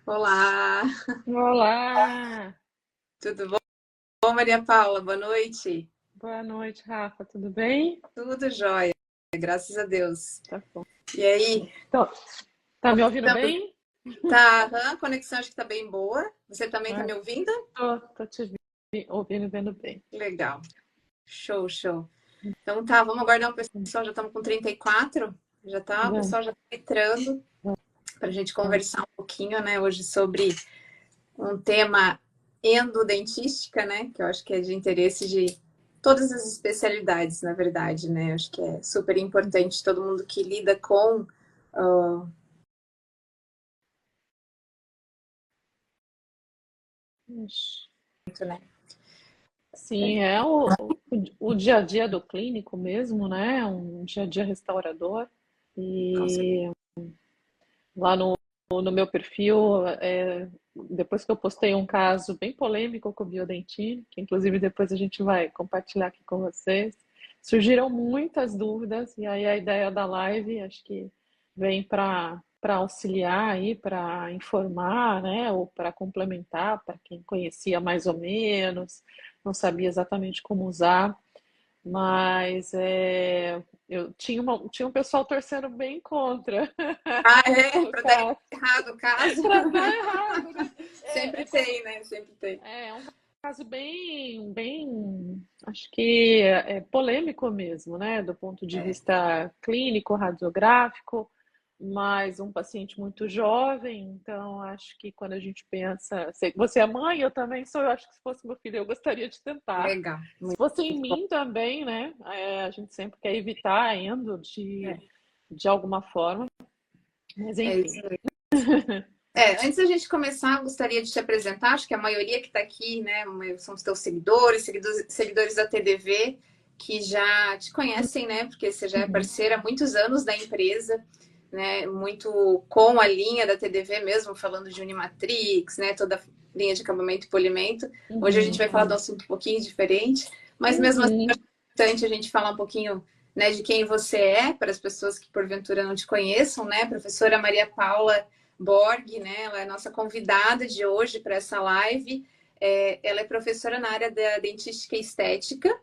Olá, Olá, tudo bom, Maria Paula? Boa noite. boa noite, Rafa. Tudo bem? Tudo jóia, graças a Deus. Tá bom. E aí, Então, tá como me ouvindo estamos? bem? A conexão acho que tá bem boa. Você também tá Ah, me ouvindo? tô te ouvindo e vendo bem. Legal, show, show. Então tá, vamos aguardar o pessoal, já estamos com 34, o Vamos, pessoal já tá entrando para a gente vamos. conversar um pouquinho, né, hoje sobre um tema endodentística, né, que eu acho que é de interesse de todas as especialidades, na verdade, né, acho que é super importante todo mundo que lida com, Ixi. né, Sim, é o dia a dia do clínico mesmo, né? Um dia a dia restaurador. com certeza. E lá no meu perfil, depois que eu postei um caso bem polêmico com o Biodentine, que inclusive depois a gente vai compartilhar aqui com vocês, surgiram muitas dúvidas, e aí a ideia da live, acho que vem para auxiliar aí, para informar, né, ou para complementar, para quem conhecia mais ou menos, não sabia exatamente como usar. Mas eu tinha um pessoal torcendo bem contra Ah, é, o para dar caso, errado o caso, para dar errado, né? sempre Como tem, né, sempre tem. é um caso acho que é polêmico mesmo, né? Do ponto de É, vista clínico, radiográfico, mas um paciente muito jovem, então acho que quando a gente pensa, você é mãe, eu também sou, eu acho que se fosse meu filho eu gostaria de tentar. legal, Se muito, fosse em muito bom. mim também, né? A gente sempre quer evitar endo É, de alguma forma, mas é isso enfim. mesmo. Antes da gente começar, gostaria de te apresentar, acho que a maioria que está aqui, né, são os teus seguidores da TDV, que já te conhecem, né, porque você já é Uhum, parceira há muitos anos da empresa, né, muito com a linha da TDV mesmo, falando de Unimatrix, né, toda a linha de acabamento e polimento. Hoje a gente uhum, vai falar de um assunto um pouquinho diferente, mas mesmo assim é uhum. importante a gente falar um pouquinho, né, de quem você é, para as pessoas que porventura não te conheçam, né, professora Maria Paula Borg, né? Ela é nossa convidada de hoje para essa live. Ela é professora na área da dentística e estética,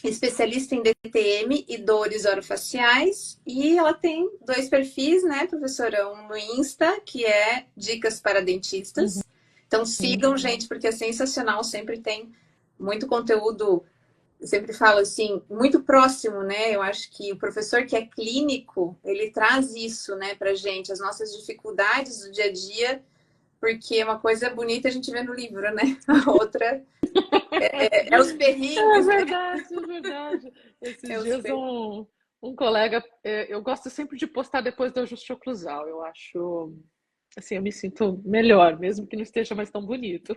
especialista em DTM e dores orofaciais. E ela tem dois perfis, né, professora? Um no Insta, que é Dicas para Uhum. Dentistas. Então sigam, gente, porque é sensacional, sempre tem muito conteúdo. Eu sempre falo assim, muito próximo, né? Eu acho que o professor que é clínico, ele traz isso, né, pra gente, as nossas dificuldades do dia a dia, porque uma coisa bonita a gente vê no livro, né? A outra é os É perrengues, né? verdade, é verdade. Esses É os dias perrengues. um colega, eu gosto sempre de postar depois da ajuste oclusal. Eu acho, assim, eu me sinto melhor, mesmo que não esteja mais tão bonito.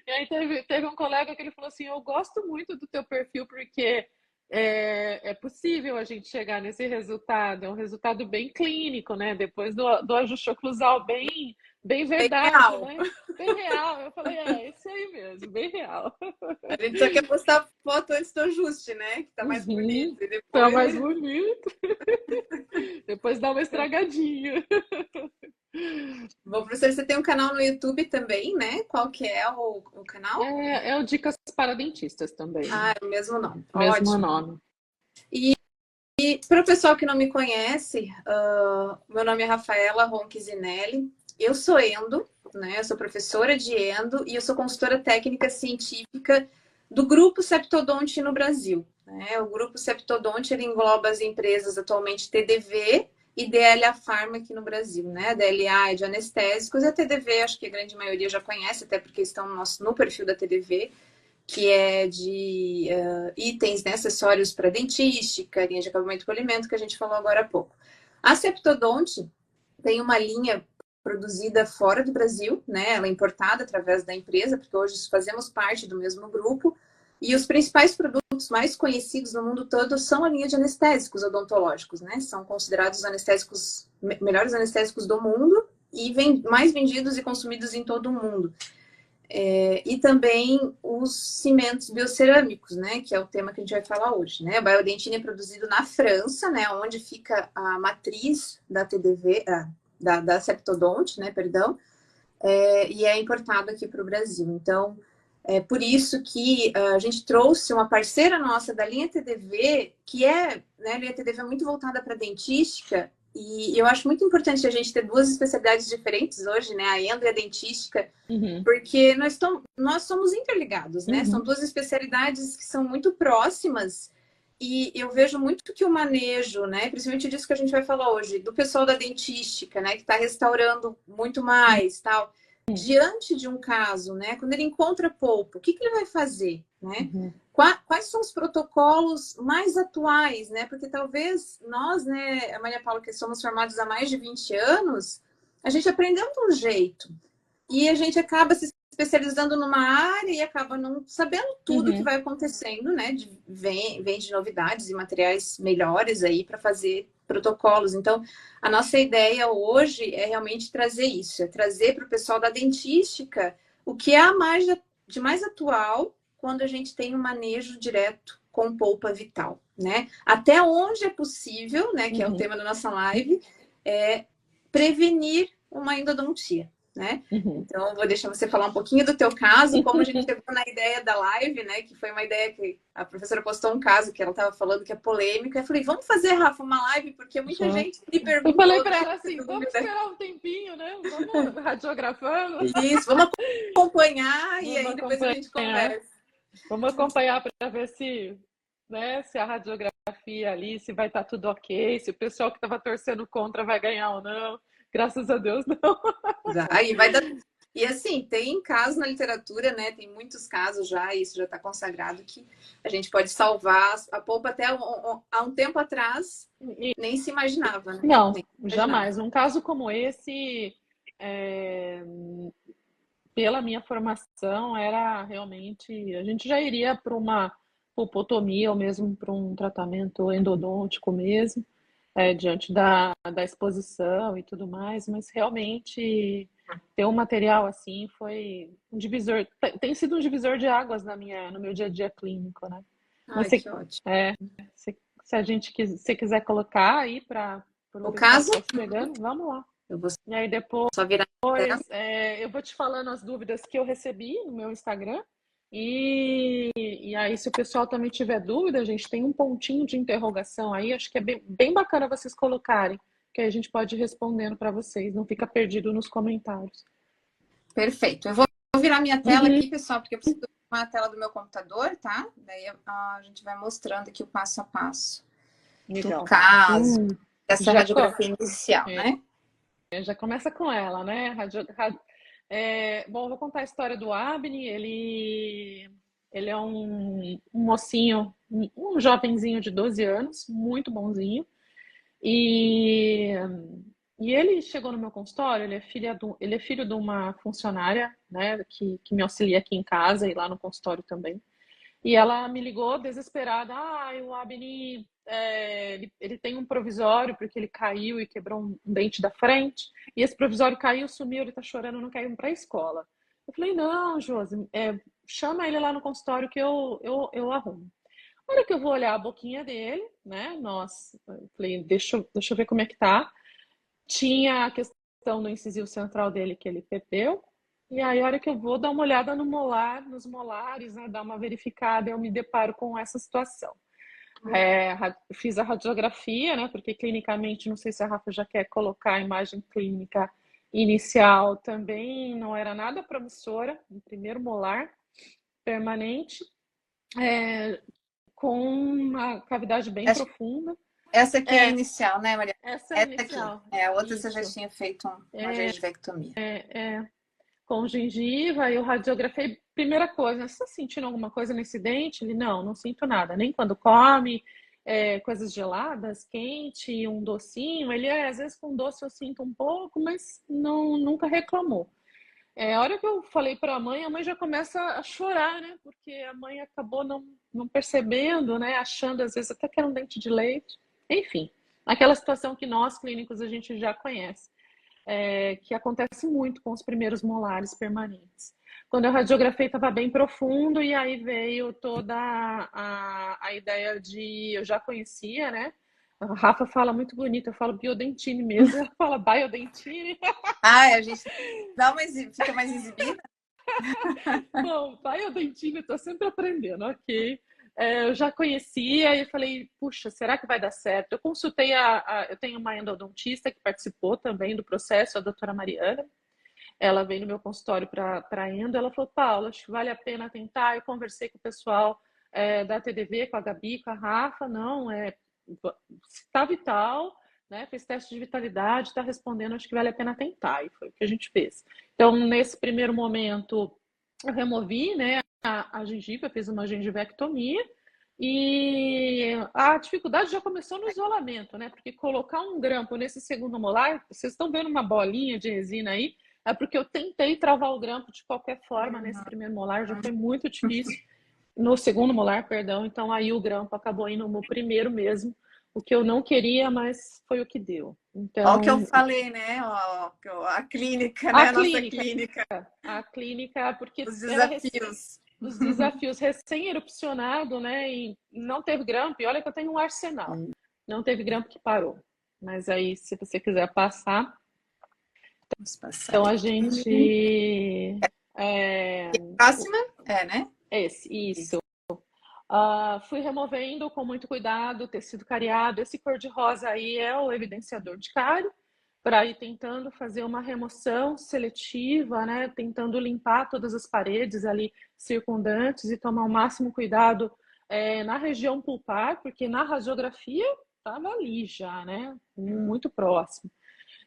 E aí teve um colega que ele falou assim, eu gosto muito do teu perfil porque é possível a gente chegar nesse resultado, é um resultado bem clínico, né? Depois do ajuste oclusal bem Bem verdade, real. né? Bem real. Eu falei, esse aí mesmo, bem real. A gente só quer postar foto antes do ajuste, né? Que tá mais bonito. Uhum. E Tá depois. mais bonito. Depois dá uma estragadinha. Bom, professor, você tem um canal no YouTube também, né? Qual que é o canal? É o Dicas para Dentistas também. Ah, é o mesmo nome. Mesmo Ótimo. nome. E para o pessoal que não me conhece, meu nome é Rafaela Ronquisinelli. Eu sou endo, né? Eu sou professora de endo e eu sou consultora técnica científica do Grupo Septodonte no Brasil. Né? O Grupo Septodonte ele engloba as empresas atualmente TDV e DLA Pharma aqui no Brasil. Né? A DLA é de anestésicos e a TDV, acho que a grande maioria já conhece, até porque estão no perfil da TDV, que é de itens, né, acessórios para dentística, linha de acabamento e polimento, que a gente falou agora há pouco. A Septodonte tem uma linha produzida fora do Brasil, né? Ela é importada através da empresa, porque hoje fazemos parte do mesmo grupo. E os principais produtos mais conhecidos no mundo todo são a linha de anestésicos odontológicos, né? São considerados os anestésicos, melhores anestésicos do mundo e mais vendidos e consumidos em todo o mundo. E também os cimentos biocerâmicos, né, que é o tema que a gente vai falar hoje, né? A Biodentine é produzido na França, né, onde fica a matriz da TDV, da Septodonte, né, perdão. e é importado aqui para o Brasil. Então, é por isso que a gente trouxe uma parceira nossa da linha TDV, que é, né, a linha TDV é muito voltada para dentística, e eu acho muito importante a gente ter duas especialidades diferentes hoje, né, a endo e a dentística, Uhum, porque nós somos interligados, né? São uhum, duas especialidades que são muito próximas e eu vejo muito que o manejo, né? Principalmente disso que a gente vai falar hoje, do pessoal da dentística, né? Que está restaurando muito mais, tal. Diante de um caso, né? Quando ele encontra polpa, o que que ele vai fazer, né? uhum, Quais são os protocolos mais atuais, né? Porque talvez nós, né, a Maria Paula, que somos formados há mais de 20 anos, a gente aprendeu de um jeito. E a gente acaba se especializando numa área e acaba não sabendo tudo que uhum. vai acontecendo, né? Vem de novidades e materiais melhores aí para fazer protocolos. Então, a nossa ideia hoje é realmente trazer isso, é trazer para o pessoal da dentística o que é de mais atual quando a gente tem um manejo direto com polpa vital, né? Até onde é possível, né? Que é o Uhum, tema da nossa live, é prevenir uma endodontia, né? uhum. Então, eu vou deixar você falar um pouquinho do teu caso, como a gente chegou na ideia da live, né? Que foi uma ideia que a professora postou um caso que ela estava falando que é polêmica. Eu falei, vamos fazer, Rafa, uma live, porque muita gente me Eu falei perguntou, para cheia ela de assim, vamos dúvida. esperar um tempinho, né? Vamos radiografando, Isso, vamos acompanhar e vamos aí depois a gente acompanhar, conversa. vamos acompanhar para ver se, né, se a radiografia ali, se vai estar tudo ok, se o pessoal que estava torcendo contra vai ganhar ou não. Graças a Deus, não. Aí vai dar. E assim, tem casos na literatura, né? Tem muitos casos já, e isso já está consagrado, que a gente pode salvar a polpa até há um tempo atrás, nem se imaginava, né? Não, Nem se imaginava. jamais. Um caso como esse, é, pela minha formação, era realmente. A gente já iria para uma pulpotomia ou mesmo para um tratamento endodôntico mesmo, diante da exposição e tudo mais, mas realmente ter um material assim foi um divisor, tem sido um divisor de águas no meu dia a dia clínico, né? Mas Ai, que ótimo. se a gente se quiser colocar aí para o O pessoal que caso, está se pegando, vamos lá. eu vou E aí depois só virar a tela. eu vou te falando as dúvidas que eu recebi no meu Instagram. E aí, se o pessoal também tiver dúvida, a gente tem um pontinho de interrogação aí. Acho que é bem bacana vocês colocarem, que aí a gente pode ir respondendo para vocês, não fica perdido nos comentários. Perfeito. Eu vou virar minha tela Uhum, aqui, pessoal, porque eu preciso filmar a tela do meu computador, tá? Daí a gente vai mostrando aqui o passo a passo do legal. caso, dessa Já, co- radiografia inicial, né? já começa com ela, né? Bom, vou contar a história do Abni. Ele é um mocinho, um jovenzinho de 12 anos, muito bonzinho. E, e ele chegou no meu consultório, ele é filho de uma funcionária, né, que me auxilia aqui em casa e lá no consultório também. E ela me ligou desesperada. Ah, o Abni, ele tem um provisório porque ele caiu e quebrou um dente da frente. E esse provisório caiu, sumiu, ele tá chorando, não quer ir para a escola. Eu falei, não, Josi, chama ele lá no consultório que eu arrumo. Na hora que eu vou olhar a boquinha dele, né? Nossa, eu falei, deixa eu ver como é que tá. Tinha a questão do incisivo central dele que ele perdeu. E aí, a hora que eu vou dar uma olhada no molar, nos molares, né, dar uma verificada, eu me deparo com essa situação. Fiz a radiografia, né, porque clinicamente, não sei se a Rafa já quer colocar a imagem clínica inicial, também não era nada promissora, no primeiro molar permanente, é, com uma cavidade bem profunda. Essa aqui é a É, inicial, né, Maria? essa é a Essa aqui. inicial. A outra você já Isso. tinha feito uma gengivectomia. Com gengiva, eu radiografei. Primeira coisa, você está sentindo alguma coisa nesse dente? Ele, não sinto nada. Nem quando come, coisas geladas, quente, um docinho. Ele, às vezes com doce eu sinto um pouco, mas não, nunca reclamou. A hora que eu falei para a mãe já começa a chorar, né? Porque a mãe acabou não percebendo, né? Achando às vezes até que era um dente de leite. Enfim, aquela situação que nós clínicos a gente já conhece, que acontece muito com os primeiros molares permanentes. Quando eu radiografei estava bem profundo e aí veio toda a ideia de, eu já conhecia, né? A Rafa fala muito bonito, eu falo Biodentine mesmo, ela fala Biodentine. Ah, a gente dá uma, fica mais exibida? Bom, Biodentine, eu tô sempre aprendendo, ok. Eu já conhecia e falei, puxa, será que vai dar certo? Eu consultei eu tenho uma endodontista que participou também do processo, a doutora Mariana. Ela veio no meu consultório para endo, ela falou, Paula, acho que vale a pena tentar. Eu conversei com o pessoal da TDV, com a Gabi, com a Rafa, não, está vital, né? Fez teste de vitalidade, está respondendo, acho que vale a pena tentar. E foi o que a gente fez. Então, nesse primeiro momento, eu removi, né, a gengiva, fiz uma gengivectomia. E a dificuldade já começou no isolamento, né? Porque colocar um grampo nesse segundo molar, vocês estão vendo uma bolinha de resina aí, é porque eu tentei travar o grampo de qualquer forma nesse primeiro molar, já foi muito difícil. No segundo molar, perdão, então aí o grampo acabou indo no primeiro mesmo, o que eu não queria, mas foi o que deu. Olha o que eu Então, falei, né? Ó, a clínica, a né? A nossa clínica, clínica. porque Os era desafios. os desafios recém-erupcionado, né? E não teve grampo, e olha que eu tenho um arsenal. Não teve grampo que parou. Mas aí, se você quiser passar, Vamos passar então a aqui. gente. É, Próxima? É, né? isso. Fui removendo com muito cuidado o tecido cariado. Esse cor-de-rosa aí é o evidenciador de cárie, para ir tentando fazer uma remoção seletiva, né? Tentando limpar todas as paredes ali circundantes e tomar o máximo cuidado na região pulpar, porque na radiografia estava ali já, né? Muito próximo.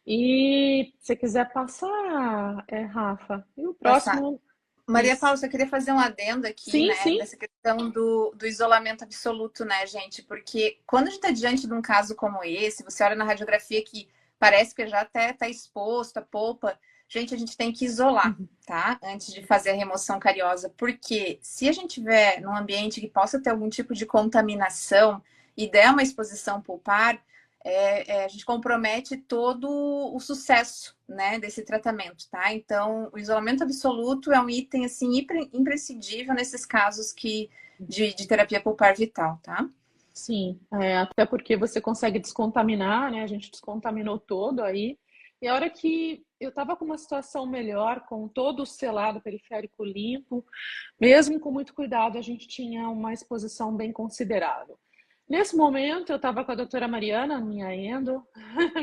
E se você quiser passar, Rafa, e o Passar. próximo, Maria isso. Paula, só queria fazer um adendo aqui, Sim, né, sim. nessa questão do isolamento absoluto, né, gente? Porque quando a gente está diante de um caso como esse, você olha na radiografia que parece que já até está exposto a polpa, gente, a gente tem que isolar, tá? Antes de fazer a remoção cariosa, porque se a gente tiver num ambiente que possa ter algum tipo de contaminação e der uma exposição pulpar, a gente compromete todo o sucesso, né, desse tratamento, tá? Então, o isolamento absoluto é um item, assim, imprescindível nesses casos de terapia pulpar vital, tá? Sim, até porque você consegue descontaminar, né? A gente descontaminou todo aí. E a hora que eu estava com uma situação melhor, com todo o selado periférico limpo, mesmo com muito cuidado, a gente tinha uma exposição bem considerável. Nesse momento, eu estava com a doutora Mariana, minha endo,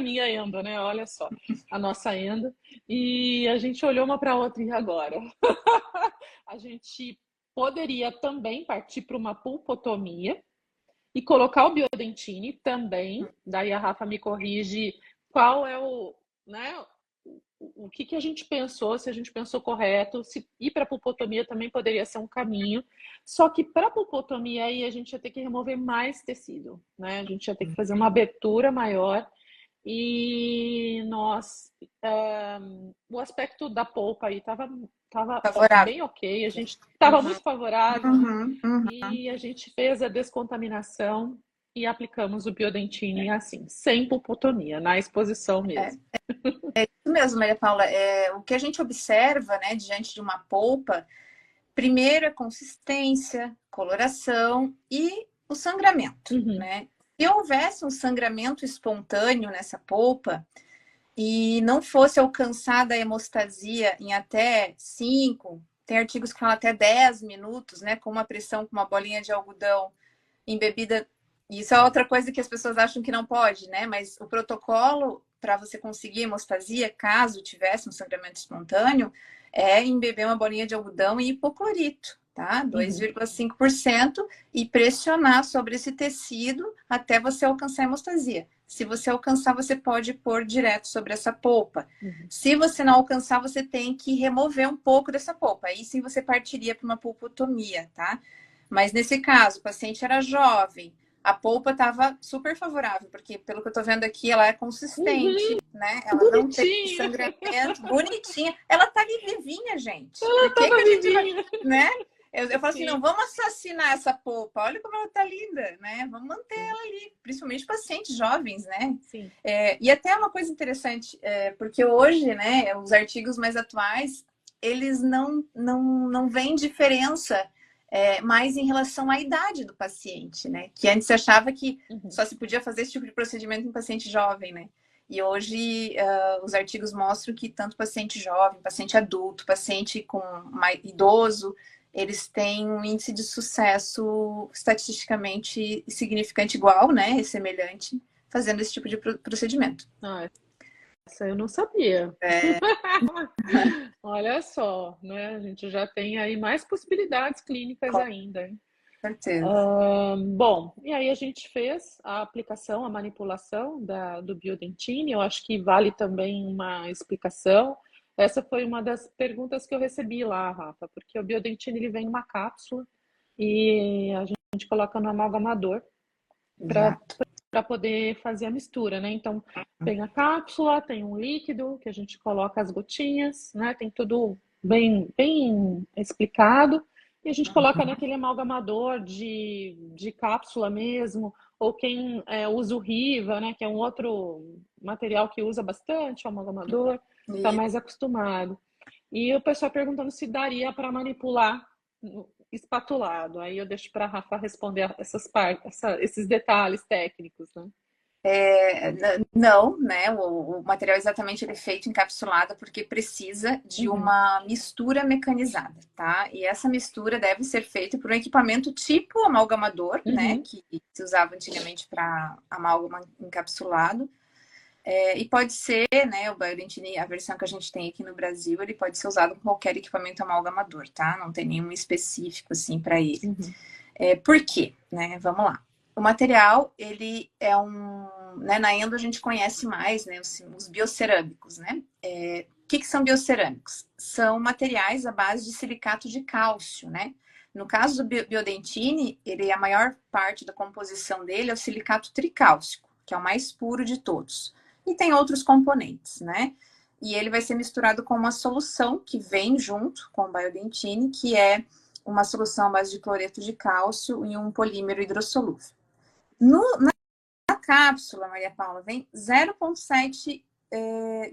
minha endo, né? Olha só, a nossa endo, e a gente olhou uma para a outra, e agora? A gente poderia também partir para uma pulpotomia e colocar o Biodentine também. Daí a Rafa me corrige qual é né, o que a gente pensou, se a gente pensou correto, se ir para a pulpotomia também poderia ser um caminho. Só que para a pulpotomia aí a gente ia ter que remover mais tecido, né? A gente ia ter que fazer uma abertura maior e o aspecto da polpa aí tava Favorável. bem ok, a gente estava muito favorável, né? Uhum, uhum. E a gente fez a descontaminação e aplicamos o Biodentine assim, sem pulpotomia, na exposição É, mesmo. é isso mesmo, Maria Paula. O que a gente observa, né, diante de uma polpa, primeiro é consistência, coloração e o sangramento, Uhum. né? Se houvesse um sangramento espontâneo nessa polpa, e não fosse alcançada a hemostasia em até 5, tem artigos que falam até 10 minutos, né, com uma pressão com uma bolinha de algodão embebida. Isso é outra coisa que as pessoas acham que não pode, né? Mas o protocolo para você conseguir hemostasia, caso tivesse um sangramento espontâneo, é embeber uma bolinha de algodão e hipoclorito, tá? Uhum. 2,5% e pressionar sobre esse tecido até você alcançar a hemostasia. Se você alcançar, você pode pôr direto sobre essa polpa. Uhum. Se você não alcançar, você tem que remover um pouco dessa polpa. Aí sim você partiria para uma pulpotomia, tá? Mas nesse caso, o paciente era jovem, a polpa estava super favorável, porque pelo que eu estou vendo aqui, ela é consistente, Uhum. né? Ela não tem Bonitinha! sangramento, bonitinha. Ela tá ali vivinha, gente. Ela Por que que tava a gente vai, vivinha. né? Eu falo assim, não Sim, vamos assassinar essa polpa. Olha como ela tá linda, né? Vamos manter sim, ela ali, principalmente pacientes jovens, né? sim. E até uma coisa interessante, porque hoje, né, os artigos mais atuais, eles não veem diferença mais em relação à idade do paciente, né? Que antes se achava que Uhum. só se podia fazer esse tipo de procedimento em paciente jovem, né? E hoje os artigos mostram que tanto paciente jovem, paciente adulto, paciente com mais idoso, eles têm um índice de sucesso estatisticamente significante igual, né? E semelhante, fazendo esse tipo de procedimento. Ah, essa eu não sabia. É, Olha só, né? A gente já tem aí mais possibilidades clínicas com ainda, hein? certeza. Bom, e aí a gente fez a aplicação, a manipulação do Biodentine. Eu acho que vale também uma explicação. Essa foi uma das perguntas que eu recebi lá, Rafa, porque o Biodentine ele vem numa cápsula e a gente coloca no amalgamador para Exato. poder fazer a mistura, né? Então, tem a cápsula, tem um líquido que a gente coloca as gotinhas, né? Tem tudo bem explicado. E a gente coloca naquele amalgamador de cápsula mesmo, ou quem usa o Riva, né? Que é um outro material que usa bastante o amalgamador, está E mais acostumado. E o pessoal perguntando se daria para manipular espatulado. Aí eu deixo para a Rafa responder essas partes, esses detalhes técnicos, né? Não, né? O material exatamente ele é feito encapsulado porque precisa de Uhum, uma mistura mecanizada, tá? E essa mistura deve ser feita por um equipamento tipo amalgamador, né? uhum, Que se usava antigamente para amálgama encapsulado. E pode ser, né? O Biodentine, a versão que a gente tem aqui no Brasil, ele pode ser usado com qualquer equipamento amalgamador, tá? Não tem nenhum específico assim para ele. uhum, Por quê? Né? Vamos lá. O material, ele é né, na endo a gente conhece mais, né, os biocerâmicos, né? O que são biocerâmicos? São materiais à base de silicato de cálcio, né? No caso do biodentine, a maior parte da composição dele é o silicato tricálcico, que é o mais puro de todos. E tem outros componentes, né? E ele vai ser misturado com uma solução que vem junto com o biodentine, que é uma solução à base de cloreto de cálcio e um polímero hidrossolúvel. Na cápsula, Maria Paula, vem 0,7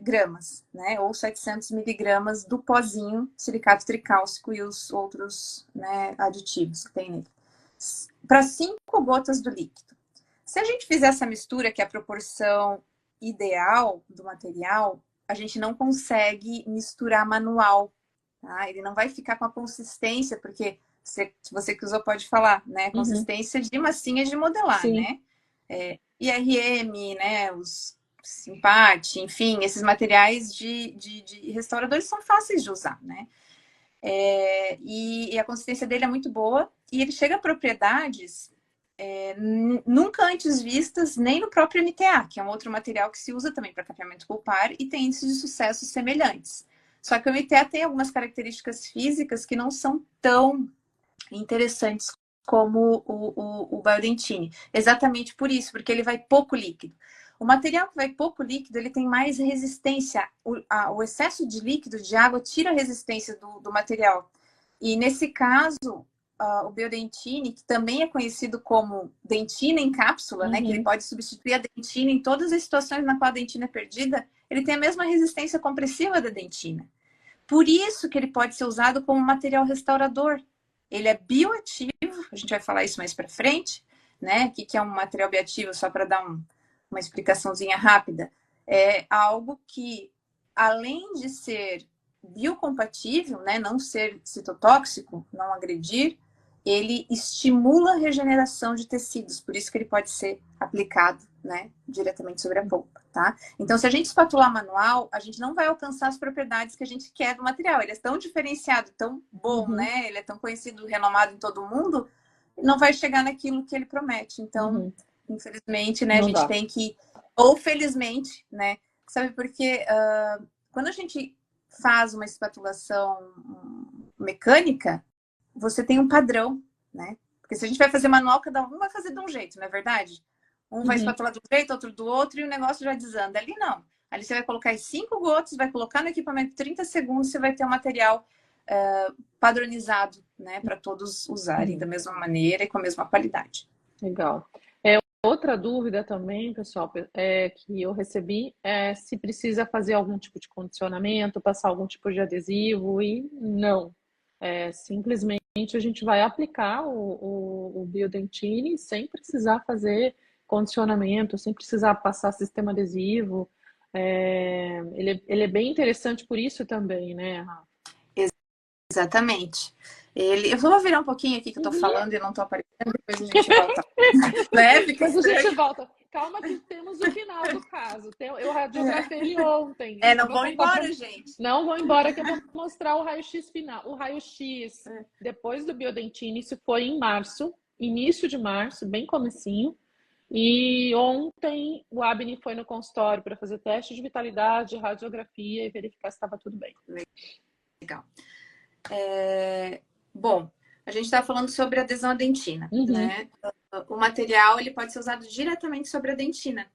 gramas, né, ou 700 miligramas do pozinho silicato tricálcico e os outros, né, aditivos que tem nele, para 5 gotas do líquido. Se a gente fizer essa mistura, que é a proporção ideal do material, a gente não consegue misturar manual, tá? Ele não vai ficar com a consistência, porque você que usou pode falar, né? uhum. Consistência de massinha de modelar, Sim. né? IRM, né? Os Simpati, enfim, esses materiais de restauradores são fáceis de usar, né? E a consistência dele é muito boa e ele chega a propriedades nunca antes vistas nem no próprio MTA, que é um outro material que se usa também para capeamento pulpar e tem índices de sucesso semelhantes. Só que o MTA tem algumas características físicas que não são tão interessantes como o Biodentine. Exatamente por isso, porque ele vai pouco líquido. O material que vai pouco líquido, ele tem mais resistência. O excesso de líquido, de água, tira a resistência do material. E nesse caso, o Biodentine, que também é conhecido como dentina em cápsula, né, que ele Uhum, pode substituir a dentina em todas as situações na qual a dentina é perdida, ele tem a mesma resistência compressiva da dentina. Por isso que ele pode ser usado como material restaurador. Ele é bioativo, a gente vai falar isso mais para frente, né? O que é um material bioativo, só para dar uma explicaçãozinha rápida. É algo que, além de ser biocompatível, né, não ser citotóxico, não agredir, ele estimula a regeneração de tecidos, por isso que ele pode ser aplicado, né, diretamente sobre a polpa, tá? Então, se a gente espatular manual, a gente não vai alcançar as propriedades que a gente quer do material. Ele é tão diferenciado, tão bom, uhum, né? Ele é tão conhecido, renomado em todo mundo, não vai chegar naquilo que ele promete. Então, uhum. infelizmente, né, a Não gente dá. tem que, ou felizmente, né? Sabe, porque quando a gente faz uma espatulação mecânica, você tem um padrão, né? Porque se a gente vai fazer manual, cada um vai fazer de um jeito, não é verdade? Um vai Uhum, espatular de um jeito, outro do outro, e o negócio já desanda. Ali não. Ali você vai colocar as 5 gotas, vai colocar no equipamento 30 segundos, você vai ter um material padronizado, né? Para todos usarem uhum. da mesma maneira e com a mesma qualidade. Legal. Outra dúvida também, pessoal, que eu recebi é se precisa fazer algum tipo de condicionamento, passar algum tipo de adesivo e não. Simplesmente a gente vai aplicar o Biodentine sem precisar condicionamento, sem precisar passar sistema adesivo. Ele é bem interessante por isso também, né, Rafa? Exatamente. Eu vou virar um pouquinho aqui que eu tô falando e não tô aparecendo, depois a gente volta. Né? Fica Depois a estranho. gente volta. Calma que temos o final do caso. Eu radiografei ele ontem. Não vão embora, gente. Não vão embora que eu vou mostrar o raio-x final. O raio-x depois do Biodentine, isso foi em março, início de março, bem comecinho. E ontem o Abner foi no consultório para fazer teste de vitalidade, radiografia e verificar se estava tudo bem. Legal. Bom, a gente está falando sobre adesão à dentina, né? O material ele pode ser usado diretamente sobre a dentina,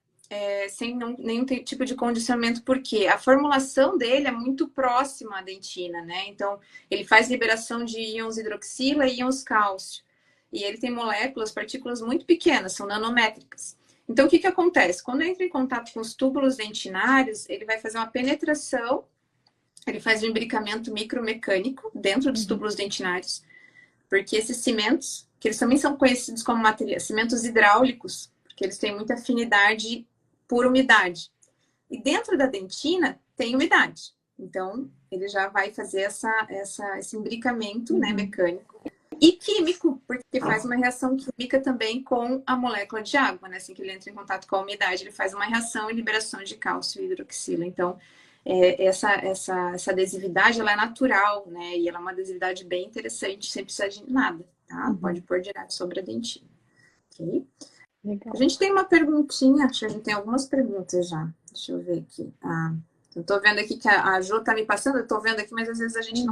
sem nenhum tipo de condicionamento, porque a formulação dele é muito próxima à dentina, né? Então, ele faz liberação de íons hidroxila e íons cálcio. E ele tem moléculas, partículas muito pequenas, são nanométricas. Então, o que acontece? Quando entra em contato com os túbulos dentinários, ele vai fazer uma penetração, ele faz um imbricamento micromecânico dentro dos túbulos dentinários, porque esses cimentos, que eles também são conhecidos como cimentos hidráulicos, porque eles têm muita afinidade por umidade. E dentro da dentina tem umidade. Então, ele já vai fazer esse imbricamento, né, mecânico. E químico, porque faz uma reação química também com a molécula de água, né? Assim que ele entra em contato com a umidade, ele faz uma reação e liberação de cálcio e hidroxila. Então, essa adesividade, ela é natural, né? E ela é uma adesividade bem interessante, sem precisar de nada, tá? Pode pôr direto sobre a dentina. Ok? Legal. A gente tem uma perguntinha, acho que a gente tem algumas perguntas já. Deixa eu ver aqui. Eu tô vendo aqui que a Jo tá me passando, eu tô vendo aqui, mas às vezes a gente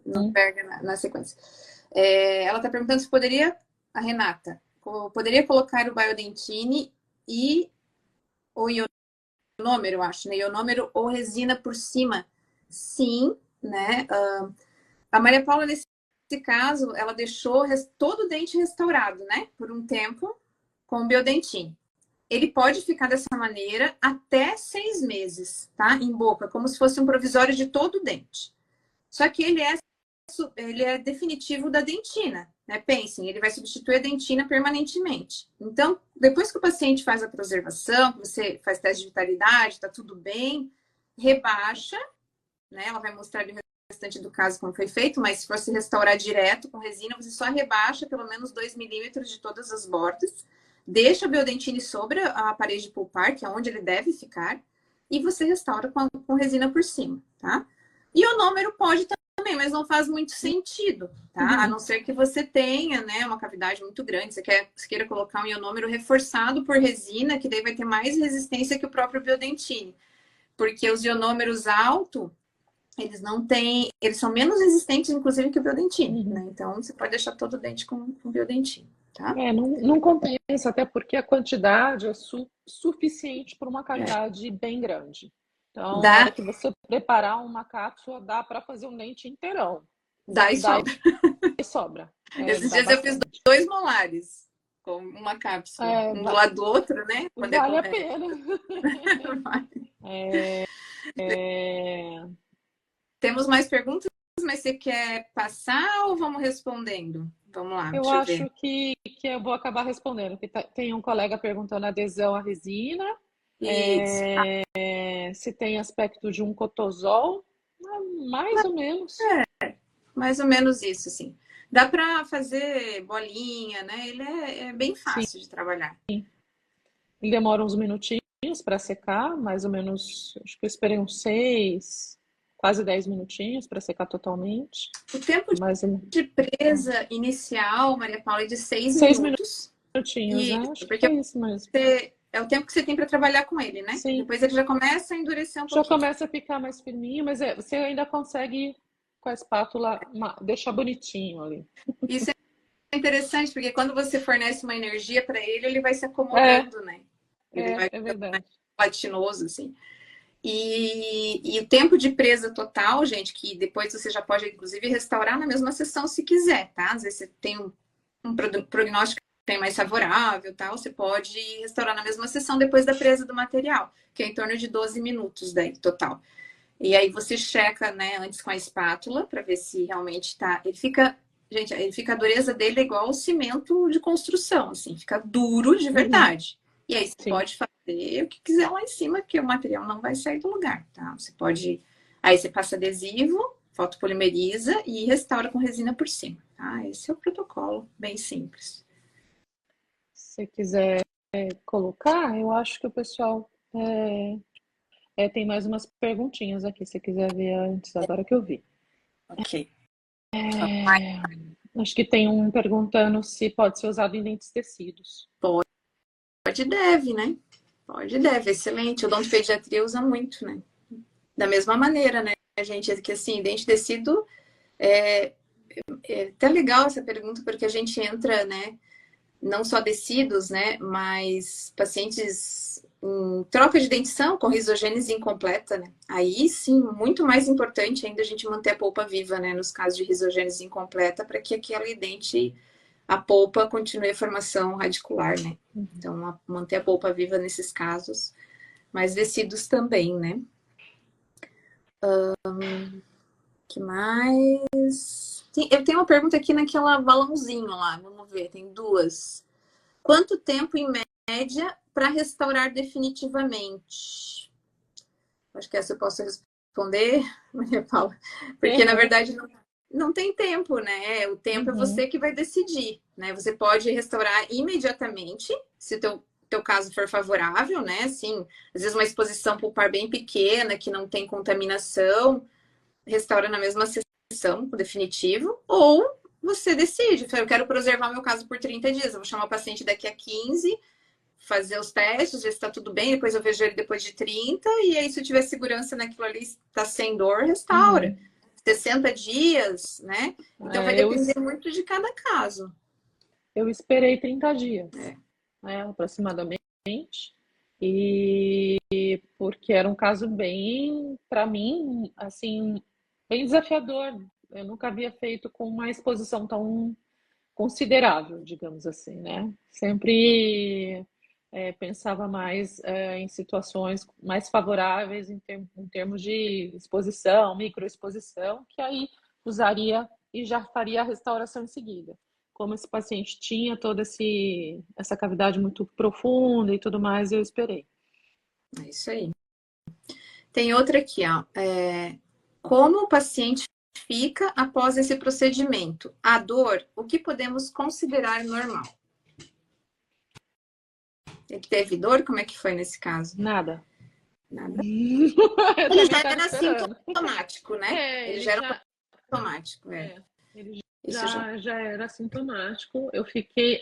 não pega na sequência. Ela tá perguntando se poderia, a Renata, poderia colocar o Biodentine e o ionômero, eu acho, né? Ionômero ou resina por cima. Sim, né? A Maria Paula, nesse caso, ela deixou todo o dente restaurado, né? Por um tempo, com o Biodentine. Ele pode ficar dessa maneira até 6 meses, tá? Em boca, como se fosse um provisório de todo o dente. Só que ele é definitivo da dentina, né? Pensem, ele vai substituir a dentina permanentemente. Então, depois que o paciente faz a preservação, que você faz teste de vitalidade, tá tudo bem, rebaixa, né? Ela vai mostrar o restante do caso como foi feito, mas se fosse restaurar direto com resina, você só rebaixa pelo menos 2 milímetros de todas as bordas, deixa o Biodentine sobre a parede pulpar, que é onde ele deve ficar, e você restaura com resina por cima, tá? E o número pode também, mas não faz muito sentido, tá? A não ser que você tenha, né, uma cavidade muito grande, você queira colocar um ionômero reforçado por resina, que daí vai ter mais resistência que o próprio Biodentine. Porque os ionômeros altos, eles são menos resistentes, inclusive, que o Biodentine, né? Então, você pode deixar todo o dente com Biodentine, tá? Não compensa, até porque a quantidade é suficiente para uma cavidade bem grande. Então, na hora que você preparar uma cápsula, dá para fazer um dente inteirão. Dá e sobra. Sobra. Esses dias eu fiz 2 molares com uma cápsula, um do lado do outro, né? Vale a pena. Temos mais perguntas, mas você quer passar ou vamos respondendo? Vamos lá, eu acho que eu vou acabar respondendo. Tem um colega perguntando adesão à resina. Se tem aspecto de um cotozol, mais ou menos. Mais ou menos isso, sim. Dá para fazer bolinha, né? Ele é bem fácil de trabalhar. Sim. Ele demora uns minutinhos para secar, mais ou menos, acho que eu esperei uns 6, quase 10 minutinhos para secar totalmente. O tempo de presa inicial, Maria Paula, é de 6 minutos. 6 minutinhos, né? Acho porque que é isso mesmo. É o tempo que você tem para trabalhar com ele, né? Sim. Depois ele já começa a endurecer um pouquinho. Já começa a ficar mais firminho, mas você ainda consegue, com a espátula, deixar bonitinho ali. Isso é interessante, porque quando você fornece uma energia para ele, ele vai se acomodando, né? Ele vai é verdade. platinoso, assim. E o tempo de presa total, gente, que depois você já pode, inclusive, restaurar na mesma sessão se quiser, tá? Às vezes você tem um prognóstico tem mais favorável, tal, você pode restaurar na mesma sessão depois da presa do material, que é em torno de 12 minutos daí, total. E aí você checa, né, antes com a espátula para ver se realmente tá. Ele fica, gente, a dureza dele é igual ao cimento de construção, assim, fica duro de Uhum, verdade. E aí você sim. pode fazer o que quiser lá em cima, que o material não vai sair do lugar, tá? Você pode. Aí você passa adesivo, fotopolimeriza e restaura com resina por cima, tá? Esse é o protocolo, bem simples. Se você quiser colocar, eu acho que o pessoal tem mais umas perguntinhas aqui, se você quiser ver antes, agora que eu vi. Ok. Acho que tem um perguntando se pode ser usado em dentes tecidos. Pode e deve, né? Pode e deve, excelente. O odontopediatria usa muito, né? Da mesma maneira, né, gente? É que assim, dente de tecido é até legal essa pergunta, porque a gente entra, né? Não só tecidos, né? Mas pacientes em troca de dentição com risogênese incompleta, né? Aí sim, muito mais importante ainda a gente manter a polpa viva, né? Nos casos de risogênese incompleta, para que aquele dente, a polpa continue a formação radicular, né? Então, manter a polpa viva nesses casos, mas tecidos também, né? Que mais? Eu tenho uma pergunta aqui naquela balãozinho lá, vamos ver, tem duas. Quanto tempo, em média, para restaurar definitivamente? Acho que essa eu posso responder, Maria Paula. Porque, na Uhum, verdade, não tem tempo, né? O tempo é uhum, você que vai decidir, né? Você pode restaurar imediatamente, se o teu caso for favorável, né? Assim, às vezes uma exposição pulpar bem pequena, que não tem contaminação, restaura na mesma sessão, o definitivo, ou você decide, eu quero preservar meu caso por 30 dias, eu vou chamar o paciente daqui a 15, fazer os testes, ver se está tudo bem, depois eu vejo ele depois de 30, e aí se eu tiver segurança naquilo ali, está sem dor, restaura. uhum. 60 dias, né? Então vai É, depender muito de cada caso. eu esperei 30 dias, É, né, aproximadamente, e porque era um caso bem, para mim, assim, bem desafiador. Eu nunca havia feito com uma exposição tão considerável, digamos assim, né? Sempre pensava mais em situações mais favoráveis em termos de exposição, microexposição, que aí usaria e já faria a restauração em seguida. Como esse paciente tinha toda essa cavidade muito profunda e tudo mais, eu esperei. é isso aí. Tem outra aqui, ó. Como o paciente fica após esse procedimento? A dor, o que podemos considerar normal? Ele teve dor? Como é que foi nesse caso? Nada. Nada. Eu Ele também já estava era esperando. sintomático, né? Ele Ele já era já, sintomático, é. é, ele Isso já. já era sintomático. Eu fiquei,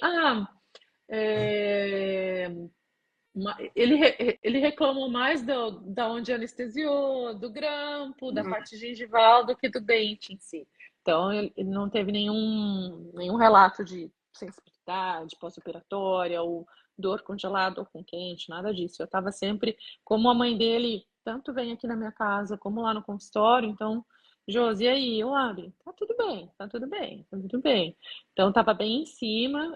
é, ele reclamou mais da onde anestesiou, do grampo, da parte gengival, do que do dente em si. Então, ele não teve nenhum relato de sensibilidade pós-operatória, ou dor congelada ou com quente, nada disso. Eu estava sempre, como a mãe dele, tanto vem aqui na minha casa como lá no consultório, então, Josi, e aí, ô Abi, tá tudo bem, tá tudo bem, tá tudo bem. Então estava bem em cima,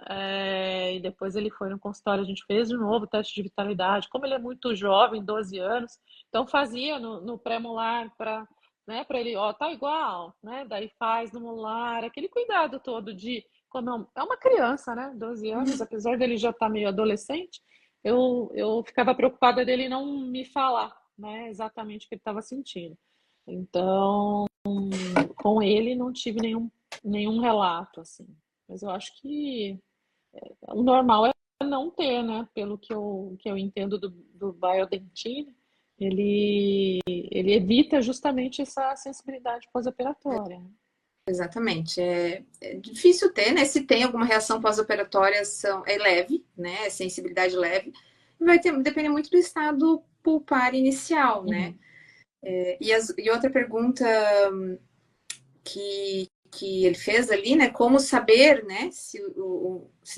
e depois ele foi no consultório, a gente fez de novo o teste de vitalidade. Como ele é muito jovem, 12 anos, então fazia no pré-molar para, né, para ele, ó, tá igual, né? Daí faz no molar, aquele cuidado todo de como é uma criança, né? 12 anos, apesar dele já estar meio adolescente, eu ficava preocupada dele não me falar, né, exatamente o que ele estava sentindo. Então, com ele não tive nenhum relato assim. Mas eu acho que o normal é não ter, né? Pelo que eu entendo do Biodentine, ele evita justamente essa sensibilidade pós-operatória. Exatamente. É difícil ter, né? Se tem alguma reação pós-operatória, é leve, né? É sensibilidade leve. E vai depender muito do estado pulpar inicial, né? Uhum. E outra pergunta que ele fez ali, né? Como saber, né? Se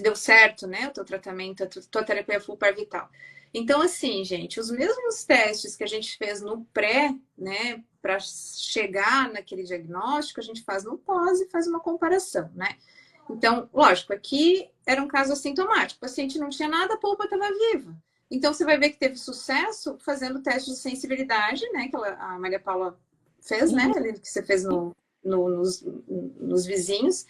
deu certo, né? O teu tratamento, a tua terapia pulpar vital. Então, assim, gente, os mesmos testes que a gente fez no pré, né? Para chegar naquele diagnóstico, a gente faz no pós e faz uma comparação, né? Então, lógico, aqui era um caso assintomático. O paciente não tinha nada, a polpa estava viva. Então, você vai ver que teve sucesso fazendo teste de sensibilidade, né? Que a Maria Paula fez, né? Que você fez nos vizinhos.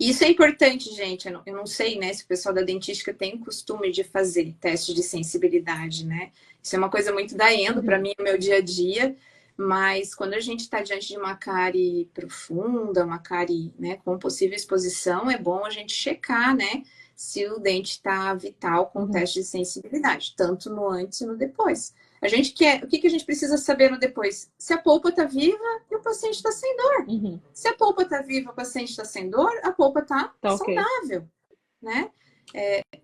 E isso é importante, gente. Eu não sei, né, se o pessoal da dentística tem o costume de fazer teste de sensibilidade, né? Isso é uma coisa muito da endo para mim no meu dia a dia. Mas quando a gente está diante de uma cárie profunda, uma cárie, né, com possível exposição, é bom a gente checar, né, se o dente está vital com o teste de sensibilidade, tanto no antes e no depois. A gente quer, o que a gente precisa saber no depois? Se a polpa está viva e o paciente está sem dor. Se a polpa está viva, o paciente está sem dor, a polpa está saudável, né?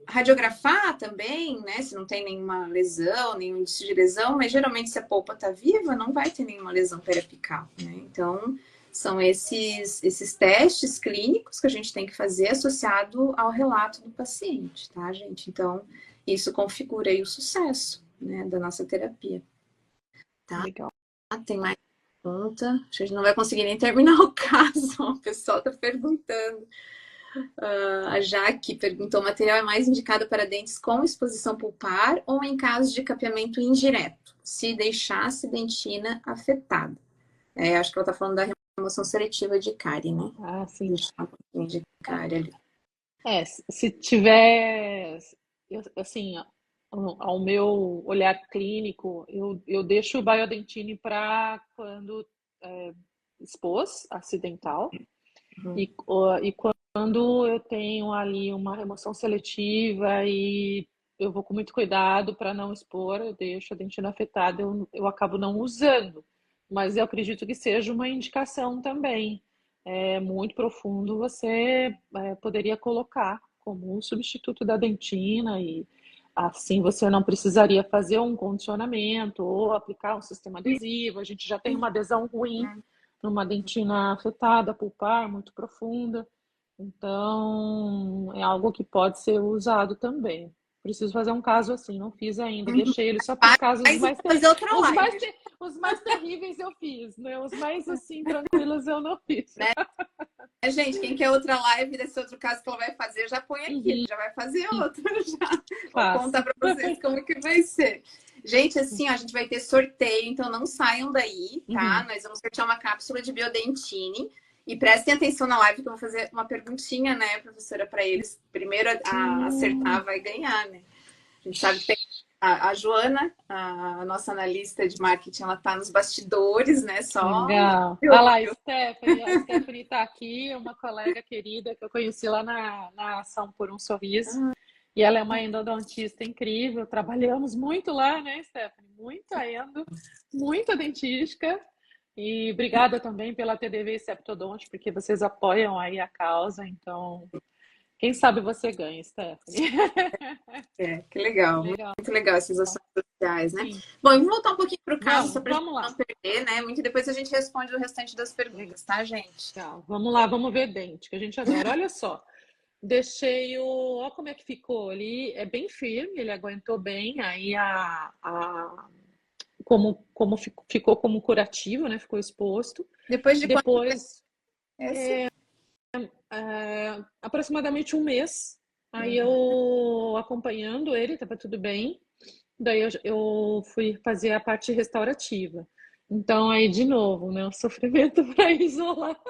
Radiografar também, né? Se não tem nenhuma lesão, nenhum indício de lesão, mas geralmente se a polpa está viva, não vai ter nenhuma lesão periapical, né? Então, são esses testes clínicos que a gente tem que fazer associado ao relato do paciente, tá, gente? Então, isso configura aí o sucesso, né, da nossa terapia. Tá? Legal. Tem mais pergunta? Acho que a gente não vai conseguir nem terminar o caso. O pessoal está perguntando. A Jaque perguntou: o material é mais indicado para dentes com exposição pulpar ou em caso de capeamento indireto, se deixasse dentina afetada? Acho que ela está falando da remoção seletiva de cárie, né? Ah, sim. Deixar um pouquinho de cárie ali. Se tiver, assim, ao meu olhar clínico, eu deixo o Biodentine para quando expôs acidental e quando eu tenho ali uma remoção seletiva e eu vou com muito cuidado para não expor, eu deixo a dentina afetada, eu acabo não usando, mas eu acredito que seja uma indicação também. É muito profundo, você poderia colocar como um substituto da dentina e assim você não precisaria fazer um condicionamento ou aplicar um sistema adesivo. A gente já tem uma adesão ruim numa dentina afetada, pulpar, muito profunda. Então, é algo que pode ser usado também. Preciso fazer um caso assim, não fiz ainda. Deixei ele só para os casos os mais terríveis eu fiz, né? Os mais assim tranquilos eu não fiz. Né? Gente, quem quer outra live desse outro caso que ela vai fazer, já põe aqui, já vai fazer outra já. Vou contar para vocês como que vai ser. Gente, assim, ó, a gente vai ter sorteio, então não saiam daí, tá? Nós vamos sortear uma cápsula de Biodentine. E prestem atenção na live que eu vou fazer uma perguntinha, né, professora, para eles. Primeiro a acertar vai ganhar, né? A gente sabe que tem a Joana, a nossa analista de marketing, ela tá nos bastidores, né? Só. Legal. Olha lá, a Stephanie tá aqui, uma colega querida que eu conheci lá na Ação por um Sorriso. E ela é uma endodontista incrível. Trabalhamos muito lá, né, Stephanie? Muita endo, muita dentística. E obrigada também pela TDV e Septodonte, porque vocês apoiam aí a causa. Então, quem sabe você ganha, Stephanie. Que legal. Muito legal essas ações sociais, né? Sim. Bom, vamos voltar um pouquinho para o caso, só para a gente não perder, né? Muito depois a gente responde o restante das perguntas, tá, gente? Tá, vamos lá, vamos ver dente, que a gente adora. Olha só, deixei o... Olha como é que ficou ali, é bem firme, ele aguentou bem, aí como ficou como curativo, né? Ficou exposto. Depois de aproximadamente um mês. Aí eu acompanhando ele, estava tudo bem. Daí eu fui fazer a parte restaurativa. Então aí de novo, né? O sofrimento para isolar.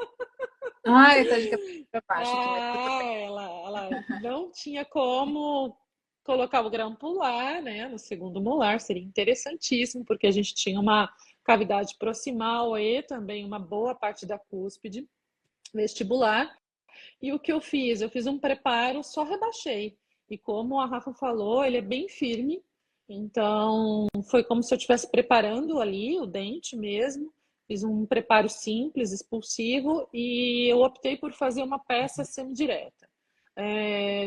Ai, tá de cabeça para baixo. Ela não tinha como colocar o grampo lá, né? No segundo molar, seria interessantíssimo, porque a gente tinha uma cavidade proximal e também uma boa parte da cúspide vestibular. E o que eu fiz? Eu fiz um preparo, só rebaixei. E como a Rafa falou, ele é bem firme. Então, foi como se eu estivesse preparando ali o dente mesmo. Fiz um preparo simples, expulsivo, e eu optei por fazer uma peça semidireta.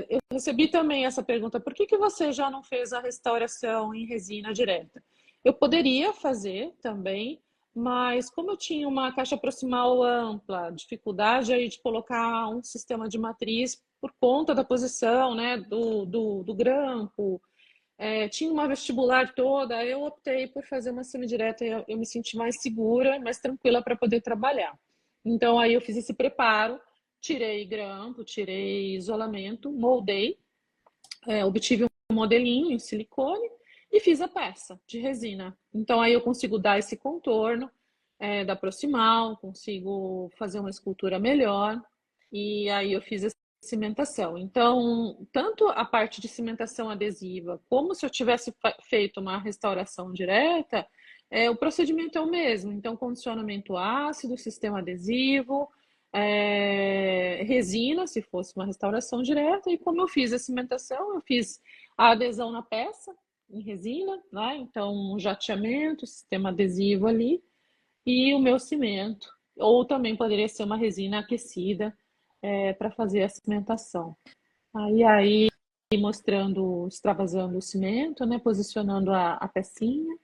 Eu recebi também essa pergunta: por que você já não fez a restauração em resina direta? Eu poderia fazer também, mas como eu tinha uma caixa proximal ampla, dificuldade aí de colocar um sistema de matriz por conta da posição, né, do grampo, tinha uma vestibular toda, eu optei por fazer uma semidireta. Eu me senti mais segura, mais tranquila para poder trabalhar. Então aí eu fiz esse preparo, tirei grampo, tirei isolamento, moldei, obtive um modelinho em silicone e fiz a peça de resina. Então aí eu consigo dar esse contorno da proximal, consigo fazer uma escultura melhor, e aí eu fiz a cimentação. Então, tanto a parte de cimentação adesiva, como se eu tivesse feito uma restauração direta, o procedimento é o mesmo. Então, condicionamento ácido, sistema adesivo, resina, se fosse uma restauração direta, e como eu fiz a cimentação, eu fiz a adesão na peça, em resina, né? Então, um jateamento, sistema adesivo ali, e o meu cimento. Ou também poderia ser uma resina aquecida para fazer a cimentação. Aí mostrando, extravasando o cimento, né? Posicionando a pecinha.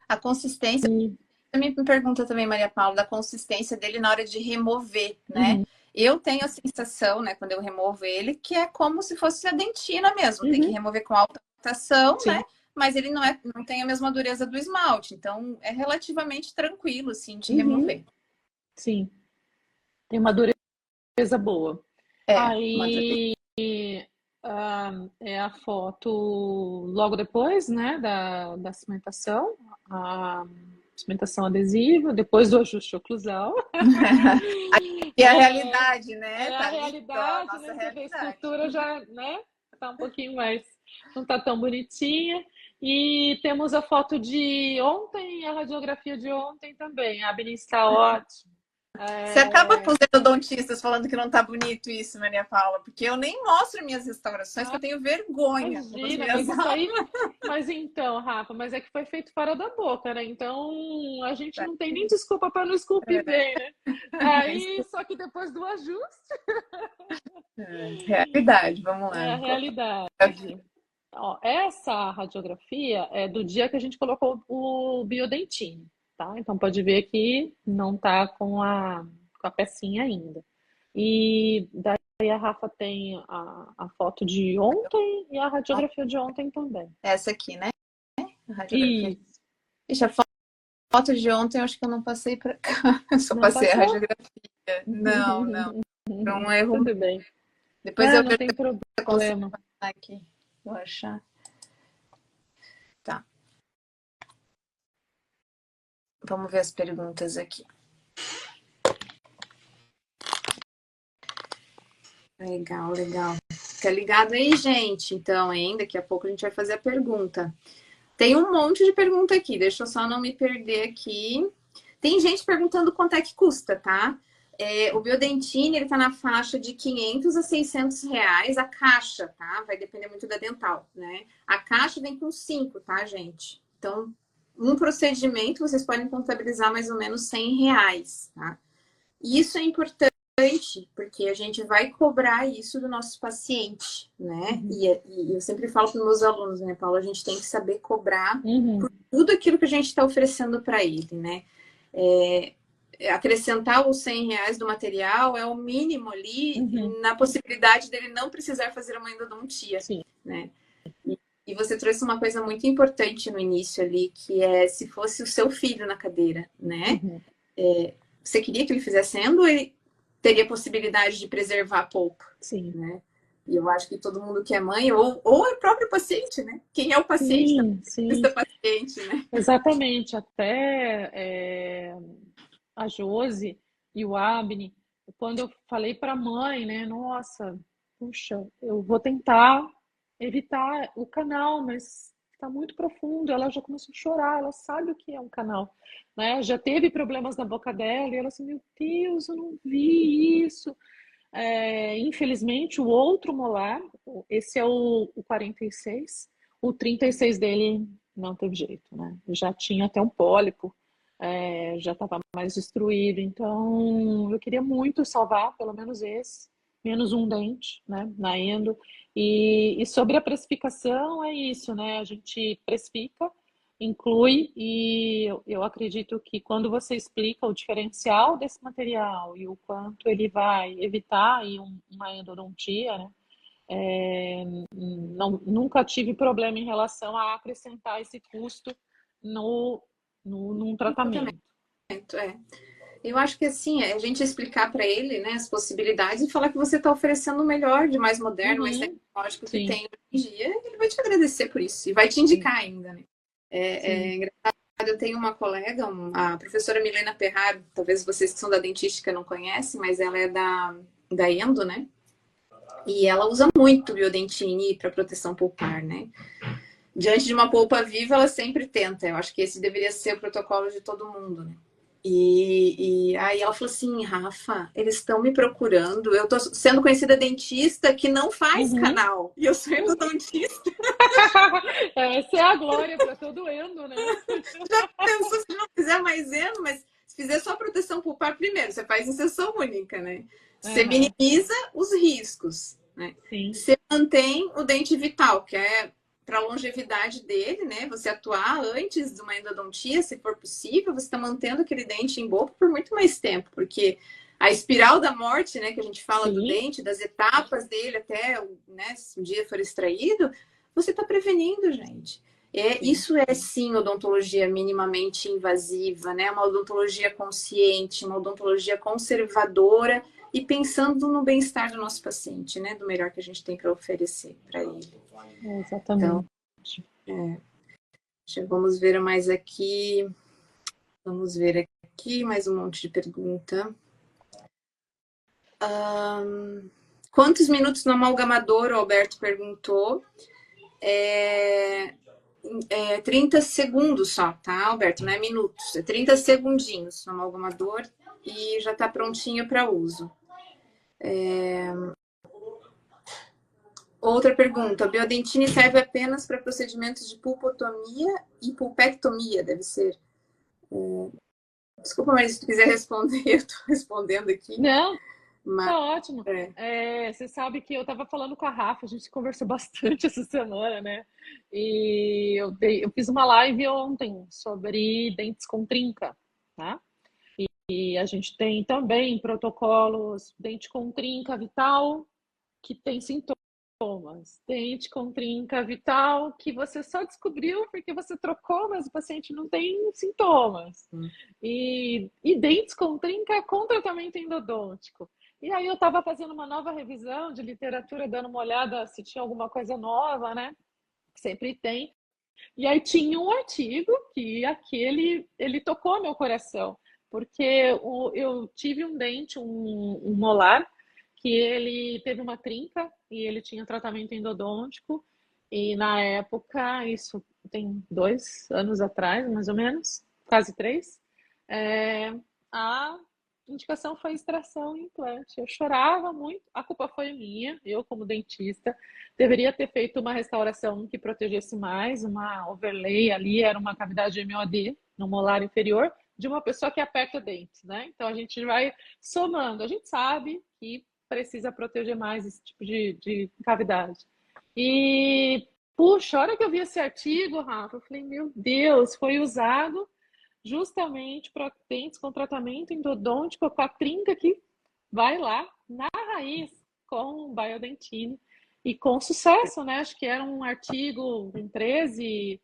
A consistência, você me pergunta também, Maria Paula, da consistência dele na hora de remover, né? Uhum. Eu tenho a sensação, né, quando eu removo ele, que é como se fosse a dentina mesmo. Tem que remover com alta rotação, Sim. né? Mas ele não tem a mesma dureza do esmalte. Então, é relativamente tranquilo, assim, de remover. Sim. Tem uma dureza boa. Uma dureza. Aí é a foto logo depois, né, da cimentação, a cimentação adesiva, depois do ajuste oclusal. E a realidade, né? É a Tá ali, ó, a realidade, nossa né? Você vê a realidade. escultura já, né? Tá um pouquinho mais, não tá tão bonitinha. E temos a foto de ontem, a radiografia de ontem também. A Benícia está ótima. Você acaba com os endodontistas falando que não tá bonito isso, Maria Paula, porque eu nem mostro minhas restaurações, que eu tenho vergonha com as Imagina, minhas mas isso aí. aulas. Mas então, Rafa, mas é que foi feito fora da boca, né? Então a gente não tem nem desculpa para não esculpir bem, né? Aí, só que depois do ajuste. Realidade, vamos É a lá. realidade. Ó, essa radiografia é do dia que a gente colocou o biodentine, tá? Então pode ver que não tá com a pecinha ainda. E daí a Rafa tem a foto de ontem e a radiografia de ontem também. Essa aqui, né? A radiografia. E Ixi, a foto de ontem eu acho que eu não passei para cá. Eu só não passei a passou? radiografia. Não, não. Foi um erro. Tudo bem. Depois É, eu não vejo tem se eu consigo problema. passar aqui. Vou achar. Tá. Vamos ver as perguntas aqui. Legal, legal. Fica ligado aí, gente. Então, hein? Daqui a pouco a gente vai fazer a pergunta. Tem um monte de pergunta aqui. Deixa eu só não me perder aqui. Tem gente perguntando quanto é que custa, tá? O Biodentine, ele tá na faixa de 500 a 600 reais a caixa, tá? Vai depender muito da dental, né? A caixa vem com 5, tá, gente? Então, um procedimento vocês podem contabilizar mais ou menos 100 reais, tá? Isso é importante porque a gente vai cobrar isso do nosso paciente, né? E eu sempre falo para os meus alunos, né, Paulo? A gente tem que saber cobrar por tudo aquilo que a gente está oferecendo para ele, né? Acrescentar os 100 reais do material é o mínimo ali na possibilidade dele não precisar fazer uma endodontia, Sim. né? E você trouxe uma coisa muito importante no início ali, que é se fosse o seu filho na cadeira, né? Você queria que ele fizesse endo ou ele teria possibilidade de preservar pouco? Sim. Né? E eu acho que todo mundo que é mãe, ou é o próprio paciente, né? Quem é o paciente também é paciente, né? Exatamente. Até a Josi e o Abne, quando eu falei para a mãe, né? Nossa, puxa, eu vou tentar evitar o canal, mas está muito profundo. Ela já começou a chorar, ela sabe o que é um canal, né? Já teve problemas na boca dela e ela assim, meu Deus, eu não vi isso. Infelizmente, o outro molar, esse é o 46, o 36 dele não teve jeito, né? Já tinha até um pólipo, já estava mais destruído, então eu queria muito salvar pelo menos esse, menos um dente, né, na endo. E sobre a precificação, é isso, né? A gente precifica, inclui, e eu acredito que quando você explica o diferencial desse material e o quanto ele vai evitar aí uma endodontia, né? Nunca tive problema em relação a acrescentar esse custo num tratamento. É. Eu acho que assim, é a gente explicar para ele, né, as possibilidades e falar que você está oferecendo o melhor de mais moderno, mais Uhum. tecnológico que Sim, tem hoje em dia, ele vai te agradecer por isso e vai te sim, indicar ainda, né? É sim. engraçado, eu tenho uma colega, a professora Milena Perraro, talvez vocês que são da dentística não conhecem, mas ela é da Endo, né? E ela usa muito biodentine para proteção pulpar, né? Diante de uma polpa viva, ela sempre tenta. Eu acho que esse deveria ser o protocolo de todo mundo, né? E aí ela falou assim, Rafa, eles estão me procurando. Eu tô sendo conhecida dentista que não faz Uhum. canal. E eu sou Uhum. endodontista. Essa é a glória para todo endo, né? Já pensou se não fizer maiseno, mas se fizer só proteção pulpar primeiro, você faz inserção única, né? Você Aham, minimiza os riscos, né? sim. Você mantém o dente vital, que é para a longevidade dele, né? Você atuar antes de uma endodontia, se for possível, você está mantendo aquele dente em boca por muito mais tempo, porque a espiral da morte, né, que a gente fala do Sim. dente, das etapas dele até, né, se um dia for extraído, você está prevenindo, gente. Sim. Isso é sim odontologia minimamente invasiva, né? Uma odontologia consciente, uma odontologia conservadora e pensando no bem-estar do nosso paciente, né? Do melhor que a gente tem para oferecer para ele. Então, Exatamente. vamos ver mais aqui. Vamos ver aqui mais um monte de pergunta. Quantos minutos no amalgamador, o Alberto perguntou. 30 segundos só, tá, Alberto? Não é minutos, é 30 segundinhos no amalgamador e já está prontinho para uso. Outra pergunta: a biodentine serve apenas para procedimentos de pulpotomia e pulpectomia, deve ser. Desculpa, mas se tu quiser responder, eu estou respondendo aqui. Não, Mas, tá ótimo. é. Você sabe que eu estava falando com a Rafa, a gente conversou bastante essa semana, né? E eu fiz uma live ontem sobre dentes com trinca, tá? E a gente tem também protocolos dente com trinca vital que tem sintomas, dente com trinca vital que você só descobriu porque você trocou, mas o paciente não tem sintomas. E dentes com trinca com tratamento endodôntico. E aí eu estava fazendo uma nova revisão de literatura, dando uma olhada se tinha alguma coisa nova, né? Sempre tem. E aí tinha um artigo que aquele ele tocou meu coração, porque eu tive um dente, um molar, que ele teve uma trinca e ele tinha tratamento endodôntico. E na época, isso tem 2 anos atrás, mais ou menos, quase 3, a indicação foi extração e implante. Eu chorava muito, a culpa foi minha, eu como dentista. Deveria ter feito uma restauração que protegesse mais, uma overlay ali, era uma cavidade MOD no molar inferior, de uma pessoa que aperta dentes, né? Então a gente vai somando. A gente sabe que precisa proteger mais esse tipo de cavidade. E, puxa, a hora que eu vi esse artigo, Rafa, eu falei, meu Deus, foi usado justamente para dentes com tratamento endodôntico com a trinca que vai lá na raiz com biodentine e com sucesso, né? Acho que era um artigo em 13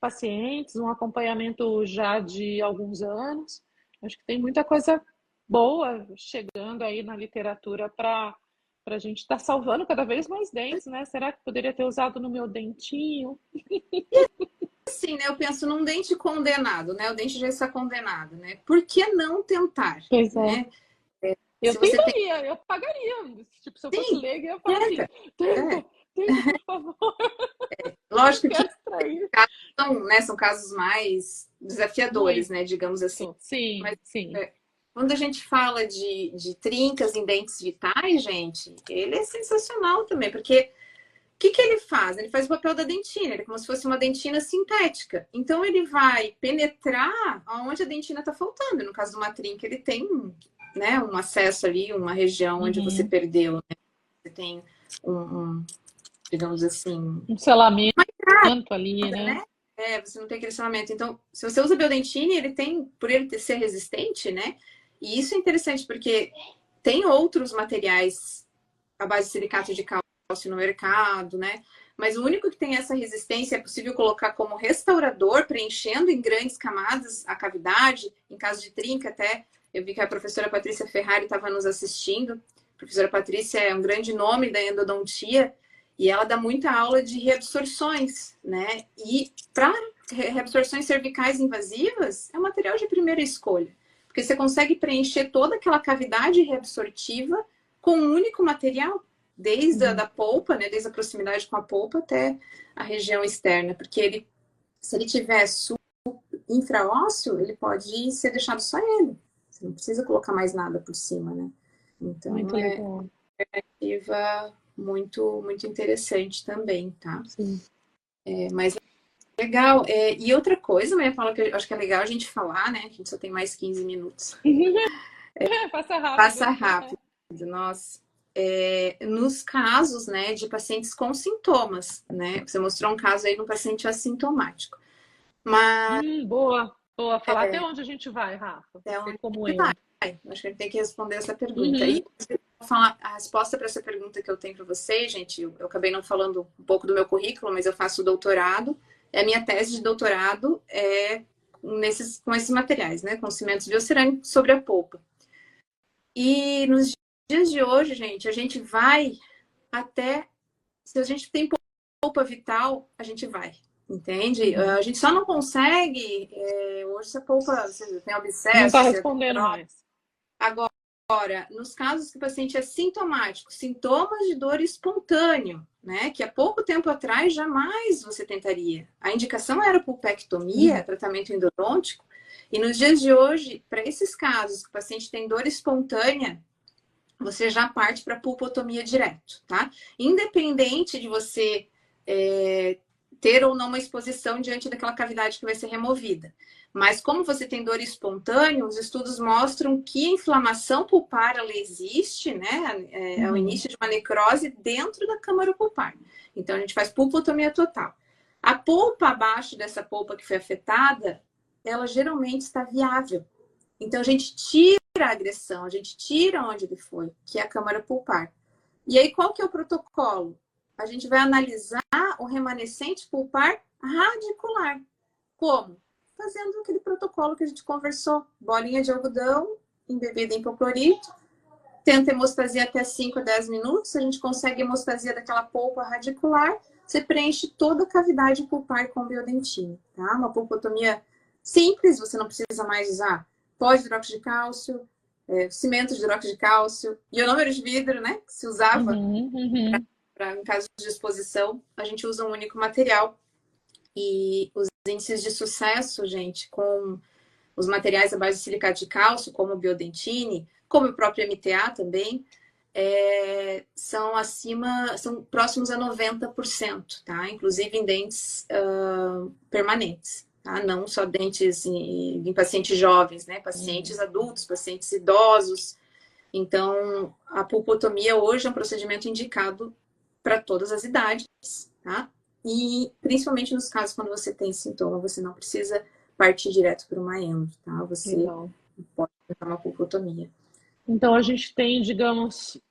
pacientes, um acompanhamento já de alguns anos. Acho que tem muita coisa boa chegando aí na literatura para a gente estar salvando cada vez mais dentes, né? Será que poderia ter usado no meu dentinho? Assim, né? Eu penso num dente condenado, né? O dente já está condenado, né? Por que não tentar, Pois é. né? Eu Se você tem. tentaria, eu pagaria. Tipo, se eu fosse Sim, leiga, eu ia falar assim: tenta. É. tenta, tenta, por favor, eu Lógico que quero extrair. são, né, são casos mais desafiadores, Muito. né? Digamos assim. Mas Sim, sim. quando a gente fala de trincas em dentes vitais, gente, ele é sensacional também, porque o que ele faz? Ele faz o papel da dentina, ele é como se fosse uma dentina sintética. Então, ele vai penetrar onde a dentina está faltando. No caso de uma trinca, ele tem, né, um acesso ali, uma região onde você Uhum. perdeu, né? Você tem digamos assim, Um selamento ali, né? né? Você não tem aquele selamento. Então, se você usa biodentine, ele tem, por ele ser resistente, né? E isso é interessante, porque tem outros materiais à base de silicato de cálcio no mercado, né? Mas o único que tem essa resistência é possível colocar como restaurador, preenchendo em grandes camadas a cavidade, em caso de trinca até. Eu vi que a professora Patrícia Ferrari estava nos assistindo. A professora Patrícia é um grande nome da endodontia e ela dá muita aula de reabsorções, né? E para reabsorções cervicais invasivas, é um material de primeira escolha, porque você consegue preencher toda aquela cavidade reabsortiva com um único material, desde a da polpa, né? Desde a proximidade com a polpa até a região externa, porque ele, se ele tiver infraósseo, ele pode ser deixado só ele. Você não precisa colocar mais nada por cima, né? Então, Muito é legal. uma alternativa muito, muito interessante também, tá? Sim. Mas legal. E outra coisa, Maria Paula, que eu acho que é legal a gente falar, né? A gente só tem mais 15 minutos. Passa rápido. Passa rápido. Nossa. Nos casos, né, de pacientes com sintomas, né? Você mostrou um caso aí de um paciente assintomático. Mas... boa. Falar até onde a gente vai, Rafa. Até onde como vai. Acho que a gente tem que responder essa pergunta. Uhum. E falar a resposta para essa pergunta que eu tenho para vocês, gente, eu acabei não falando um pouco do meu currículo, mas eu faço doutorado. A minha tese de doutorado é com esses materiais, né? Com cimentos biocerâmicos sobre a polpa. E nos dias de hoje, gente, a gente vai até... Se a gente tem polpa vital, a gente vai. Entende? A gente só não consegue... hoje essa polpa... Você tem abscesso... Não está respondendo mais. Agora, nos casos que o paciente é sintomático, sintomas de dor espontâneo, né? Que há pouco tempo atrás jamais você tentaria. A indicação era pulpectomia, tratamento endodôntico. E nos dias de hoje, para esses casos que o paciente tem dor espontânea, você já parte para pulpotomia direto, tá? Independente de você ter ou não uma exposição diante daquela cavidade que vai ser removida. Mas como você tem dor espontânea, os estudos mostram que a inflamação pulpar ela existe, né? É o início de uma necrose dentro da câmara pulpar. Então a gente faz pulpotomia total. A polpa abaixo dessa polpa que foi afetada, ela geralmente está viável. Então a gente tira a agressão, a gente tira onde ele foi, que é a câmara pulpar. E aí qual que é o protocolo? A gente vai analisar o remanescente pulpar radicular. Como? Fazendo aquele protocolo que a gente conversou. Bolinha de algodão, embebida em hipoclorito. Tenta hemostasia até 5 a 10 minutos. A gente consegue hemostasia daquela polpa radicular. Você preenche toda a cavidade pulpar com biodentina. Tá? Uma pulpotomia simples, você não precisa mais usar pó de hidróxido de cálcio, cimento de hidróxido de cálcio, ionômero de vidro, né? Que se usava em caso de exposição. A gente usa um único material. E os índices de sucesso, gente, com os materiais à base de silicato de cálcio, como o biodentine, como o próprio MTA também, são próximos a 90%, tá? Inclusive em dentes permanentes, tá? Não só dentes em pacientes jovens, né? Pacientes adultos, pacientes idosos. Então, a pulpotomia hoje é um procedimento indicado para todas as idades, tá? E principalmente nos casos quando você tem sintoma, você não precisa partir direto para uma endo, tá? Você pode fazer uma pulpotomia. Então a gente tem, digamos,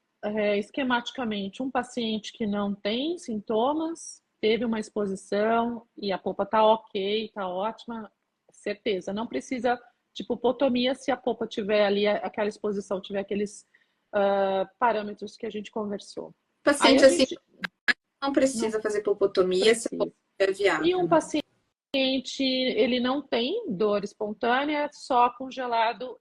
esquematicamente, um paciente que não tem sintomas, teve uma exposição e a polpa tá ok, tá ótima, certeza. Não precisa de pulpotomia se a polpa tiver ali, aquela exposição, tiver aqueles parâmetros que a gente conversou. Paciente assim não precisa fazer pulpotomia, se é viável. E um paciente, ele não tem dor espontânea, só congelado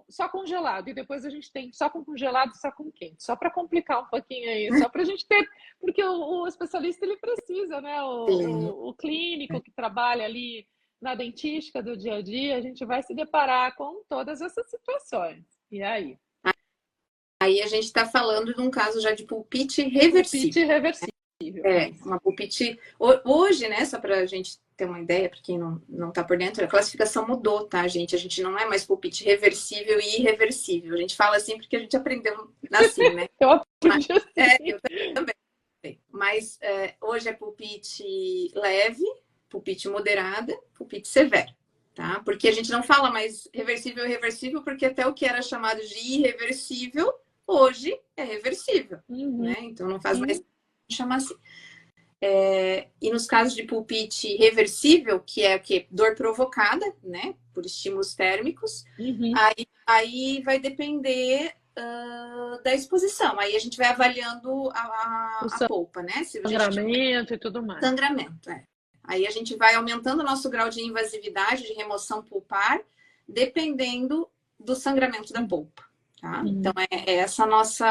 só congelado. E depois a gente tem só com congelado, só com quente. Só para complicar um pouquinho aí, só para a gente ter... Porque o especialista, ele precisa, né? O clínico que trabalha ali na dentística do dia a dia, a gente vai se deparar com todas essas situações. E aí? Aí a gente está falando de um caso já de pulpite reversível. Pulpite reversível. Uma pulpite... Hoje, né, só para a gente ter uma ideia, para quem não está por dentro, a classificação mudou, tá, gente? A gente não é mais pulpite reversível e irreversível. A gente fala assim porque a gente aprendeu assim, né? Eu aprendi assim. Eu também. Mas hoje é pulpite leve, pulpite moderada, pulpite severa, tá? Porque a gente não fala mais reversível e irreversível, porque até o que era chamado de irreversível, hoje é reversível, né? Então não faz mais chamar assim. E nos casos de pulpite reversível, que é o quê? Dor provocada, né? Por estímulos térmicos, aí vai depender da exposição. Aí a gente vai avaliando a polpa, né? Se a gente Sangramento e tudo mais. Sangramento, Aí a gente vai aumentando o nosso grau de invasividade, de remoção pulpar, dependendo do sangramento da polpa, tá? Então, essa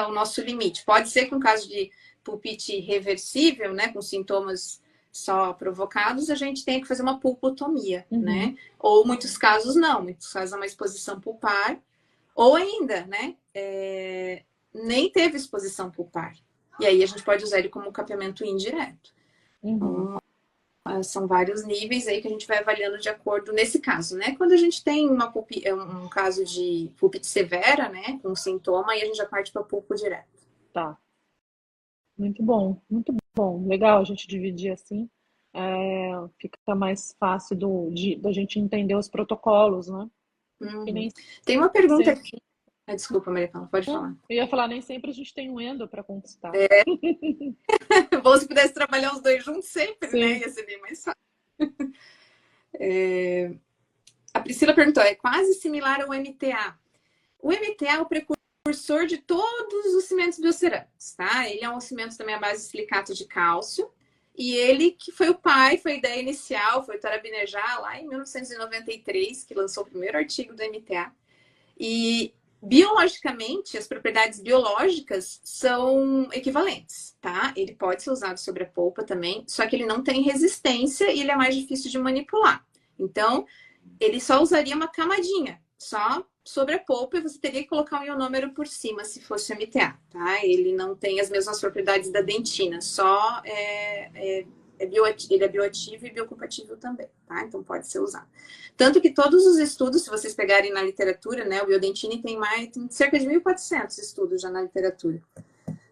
o nosso limite. Pode ser que no caso de pulpite reversível, né, com sintomas só provocados, a gente tenha que fazer uma pulpotomia, né? Ou muitos casos não, muitos casos é uma exposição pulpar, ou ainda, né, nem teve exposição pulpar. E aí a gente pode usar ele como capeamento indireto. Então, são vários níveis aí que a gente vai avaliando de acordo nesse caso, né? Quando a gente tem um caso de pulpite severa, né, com sintoma, aí a gente já parte para pulpo direto. Tá. Muito bom, muito bom. Legal a gente dividir assim. Fica mais fácil da gente entender os protocolos, né? Tem uma pergunta aqui. Desculpa, Maria Paula, pode falar. Eu ia falar, nem sempre a gente tem um endo para conquistar. Bom, se pudesse trabalhar os dois juntos sempre, Sim. né? Ia ser bem mais fácil. A Priscila perguntou, é quase similar ao MTA. O MTA é o precursor de todos os cimentos biocerâmicos, tá? Ele é um cimento também à base de silicato de cálcio. E ele que foi o pai, foi a ideia inicial, foi o Tarabinejá, lá em 1993, que lançou o primeiro artigo do MTA. E biologicamente, as propriedades biológicas são equivalentes, tá? Ele pode ser usado sobre a polpa também, só que ele não tem resistência e ele é mais difícil de manipular. Então, ele só usaria uma camadinha, só sobre a polpa, e você teria que colocar um ionômero por cima, se fosse MTA, tá? Ele não tem as mesmas propriedades da dentina, só ele é bioativo e biocompatível também, tá? Então pode ser usado. Tanto que todos os estudos, se vocês pegarem na literatura, né, o biodentine tem cerca de 1.400 estudos já na literatura.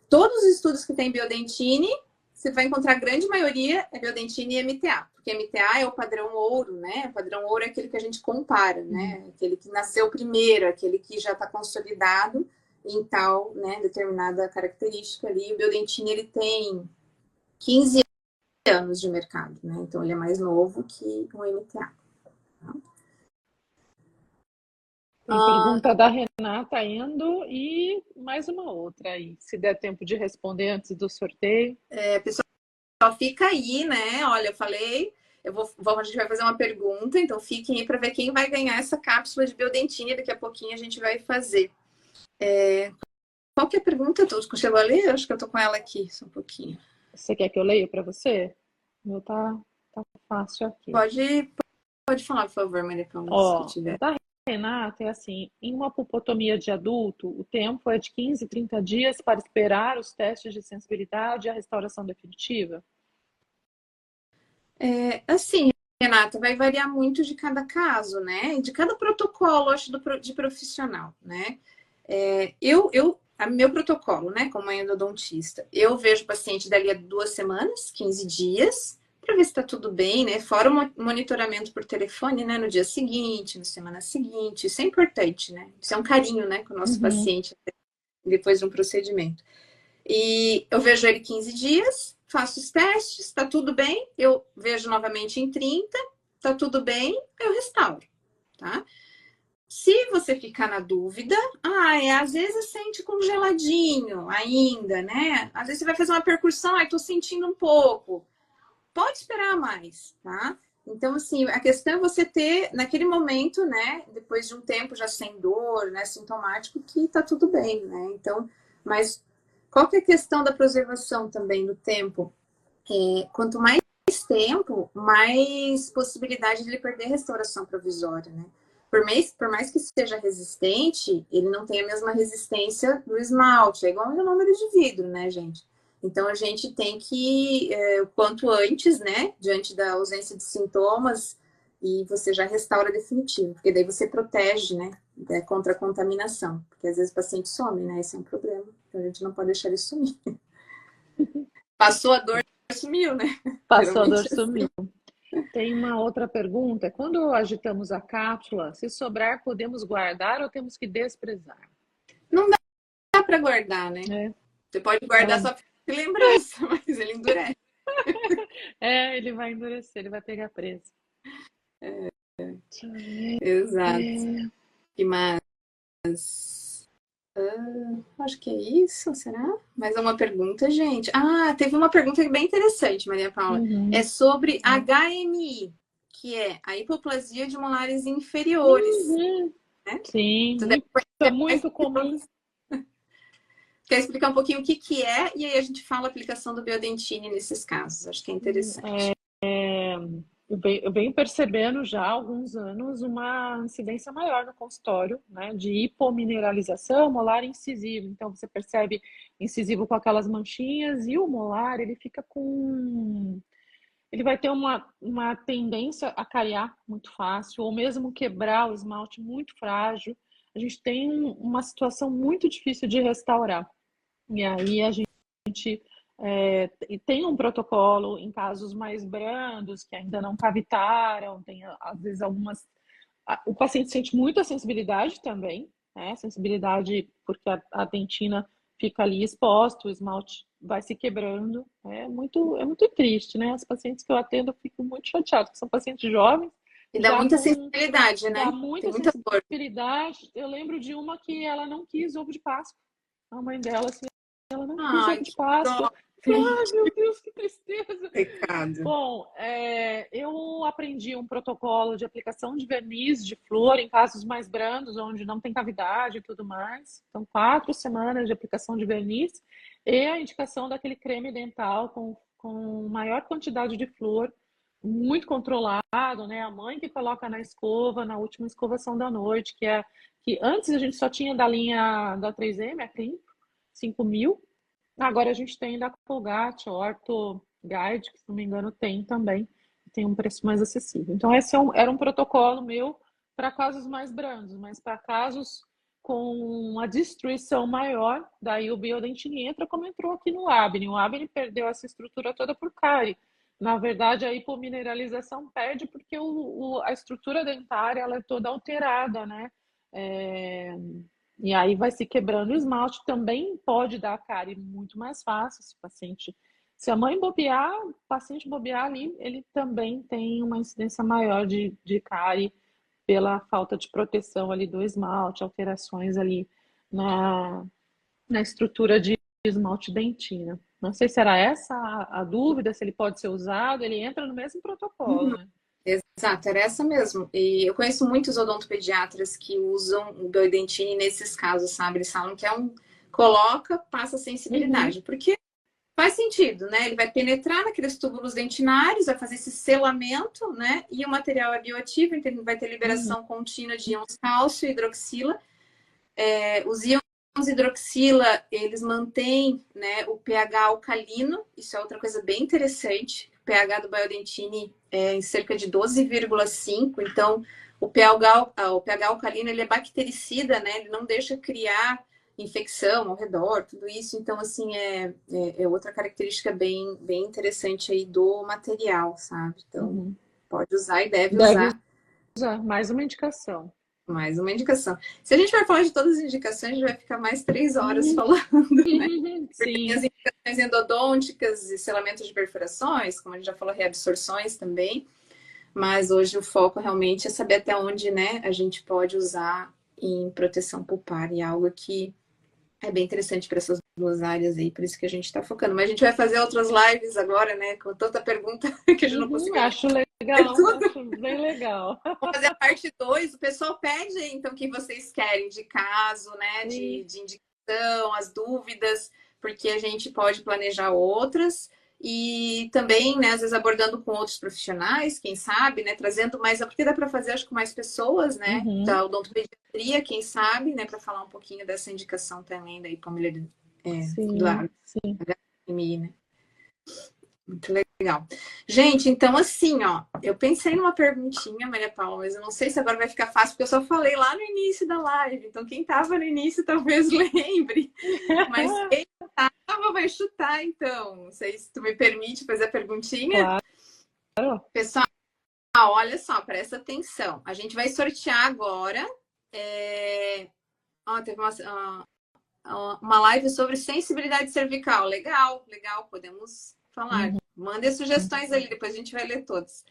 Todos os estudos que tem biodentine, você vai encontrar a grande maioria é biodentine e MTA, porque MTA é o padrão ouro, né? O padrão ouro é aquele que a gente compara, né? Aquele que nasceu primeiro, aquele que já está consolidado em tal, né, determinada característica ali. O biodentine, ele tem 15 anos de mercado, né? Então ele é mais novo que o MTA. Tem pergunta da Renata Endo e mais uma outra aí, se der tempo de responder antes do sorteio. Pessoal, fica aí, né? Olha, eu falei, a gente vai fazer uma pergunta, então fiquem aí para ver quem vai ganhar essa cápsula de biodentine. Daqui a pouquinho a gente vai fazer. Qual que é a pergunta? Chegou a ler? Acho que eu tô com ela aqui, só um pouquinho. Você quer que eu leia para você? O meu tá fácil aqui. Pode falar, por favor, Maria Paula, se tiver. Da Renata é assim, em uma pulpotomia de adulto, o tempo é de 15, 30 dias para esperar os testes de sensibilidade e a restauração definitiva? Assim, Renata, vai variar muito de cada caso, né? De cada protocolo, acho, de profissional, né? Meu protocolo, né, como endodontista, eu vejo o paciente dali a 2 semanas, 15 dias, para ver se está tudo bem, né? Fora o monitoramento por telefone, né, no dia seguinte, na semana seguinte. Isso é importante, né? Isso é um carinho, né, com o nosso paciente depois de um procedimento. E eu vejo ele 15 dias, faço os testes, está tudo bem, eu vejo novamente em 30, está tudo bem, eu restauro, tá? Se você ficar na dúvida, às vezes sente congeladinho ainda, né? Às vezes você vai fazer uma percussão, tô sentindo um pouco. Pode esperar mais, tá? Então, assim, a questão é você ter, naquele momento, né? Depois de um tempo já sem dor, né? Sintomático, que tá tudo bem, né? Então, mas qual que é a questão da preservação também do tempo? Quanto mais tempo, mais possibilidade de ele perder a restauração provisória, né? Por mais que seja resistente, ele não tem a mesma resistência do esmalte. É igual o número de vidro, né, gente? Então, a gente tem que, o quanto antes, né, diante da ausência de sintomas, e você já restaura definitivo, porque daí você protege, né, contra a contaminação. Porque às vezes o paciente some, né? Esse é um problema. Então, a gente não pode deixar ele sumir. Passou a dor, sumiu, né? Passou a dor, sumiu. Tem uma outra pergunta. Quando agitamos a cápsula, se sobrar, podemos guardar ou temos que desprezar? Não dá para guardar, né? Você pode guardar só de lembrança, mas ele endurece. É, ele vai endurecer, ele vai pegar preso. Deixa eu ver. Exato. Que mais? Acho que é isso, será? Mais uma pergunta, gente. Ah, teve uma pergunta bem interessante, Maria Paula. É Uhum. sobre HMI, que é a hipoplasia de molares inferiores, Uhum. né? Sim, Tu deve muito, é conhecer mais muito que comum. todos. Quer explicar um pouquinho o que que é? E aí a gente fala a aplicação do Biodentine nesses casos. Acho que é interessante. Eu venho percebendo já há alguns anos uma incidência maior no consultório, né, de hipomineralização molar incisivo. Então, você percebe incisivo com aquelas manchinhas e o molar, ele fica com... Ele vai ter uma tendência a cariar muito fácil, ou mesmo quebrar o esmalte muito frágil. A gente tem uma situação muito difícil de restaurar. E aí a gente e tem um protocolo em casos mais brandos, que ainda não cavitaram, tem às vezes algumas. O paciente sente muita sensibilidade também, né? Sensibilidade porque a dentina fica ali exposta, o esmalte vai se quebrando. É muito triste, né? As pacientes que eu atendo eu fico muito chateada, porque são pacientes jovens, E dá já muita com sensibilidade, dá né? Tem muita muita dor. sensibilidade. Eu lembro de uma que ela não quis ovo de Páscoa. A mãe dela, assim, ela não quis Ai, ovo de que dó, Páscoa. Eu falei, ai, meu Deus, que tristeza. pecado. Bom, eu aprendi um protocolo de aplicação de verniz de flúor em casos mais brandos, onde não tem cavidade e tudo mais. Então, 4 semanas de aplicação de verniz e a indicação daquele creme dental com maior quantidade de flúor, muito controlado, né? A mãe que coloca na escova, na última escovação da noite, que antes a gente só tinha da linha da 3M, a Clean, 5.000. Agora a gente tem da Colgate, Ortho Guide, que se não me engano tem também, tem um preço mais acessível. Então esse era um protocolo meu para casos mais brandos, mas para casos com uma destruição maior, daí o Biodentine entra como entrou aqui no Abne. O Abne perdeu essa estrutura toda por cárie. Na verdade, a hipomineralização perde porque a estrutura dentária ela é toda alterada, né? É, e aí vai se quebrando o esmalte, também pode dar cárie muito mais fácil se o paciente. Se a mãe bobear, o paciente bobear ali, ele também tem uma incidência maior de cárie pela falta de proteção ali do esmalte, alterações ali na, na estrutura de esmalte dentina. Não sei se era essa a dúvida, se ele pode ser usado, ele entra no mesmo protocolo, né? Exato, era essa mesmo. E eu conheço muitos odontopediatras que usam o Biodentine nesses casos, sabe? Eles falam que é coloca, passa Uhum, sensibilidade, porque faz sentido, né? Ele vai penetrar naqueles túbulos dentinários, vai fazer esse selamento, né? E o material é bioativo, então ele vai ter uhum, liberação contínua de íons cálcio e hidroxila. Os íons hidroxila, eles mantêm, né, o pH alcalino, isso é outra coisa bem interessante. O pH do Biodentine é em cerca de 12,5, então o pH alcalino ele é bactericida, né? Ele não deixa criar infecção ao redor, tudo isso. Então, assim, é outra característica bem interessante aí do material, sabe? Então, uhum. pode usar e deve Deve usar. usar mais uma indicação. Mais uma indicação. Se a gente vai falar de todas as indicações, a gente vai ficar mais 3 horas Uhum, falando, né? Porque tem as sim. indicações endodônticas e selamentos de perfurações, como a gente já falou, reabsorções também. Mas hoje o foco realmente é saber até onde, né, a gente pode usar em proteção pulpar. E é algo que é bem interessante para essas duas áreas aí, por isso que a gente está focando. Mas a gente vai fazer outras lives agora, né, com tanta pergunta que a gente não conseguiu nem Acho fazer legal, tudo. acho bem legal. Vamos fazer a parte 2. O pessoal pede, então, o que vocês querem de caso, né? Sim. De indicação, as dúvidas, porque a gente pode planejar outras. E também, né, às vezes abordando com outros profissionais, quem sabe, né? Trazendo mais, porque dá para fazer, acho que com mais pessoas, né? Uhum. Da odontopediatria, quem sabe, né? Para falar um pouquinho dessa indicação também da hipomilha, do Sim, sim. HMI, né? Muito legal. Gente, então assim, ó, eu pensei numa perguntinha, Maria Paula, mas eu não sei se agora vai ficar fácil, porque eu só falei lá no início da live. Então, quem estava no início talvez lembre. Mas quem estava vai chutar, então. Não sei se tu me permite fazer a perguntinha. Claro. Pessoal, olha só, presta atenção. A gente vai sortear agora. Teve uma live sobre sensibilidade cervical. Legal, legal, podemos falar. Uhum. Mandem sugestões ali, depois a gente vai ler todas.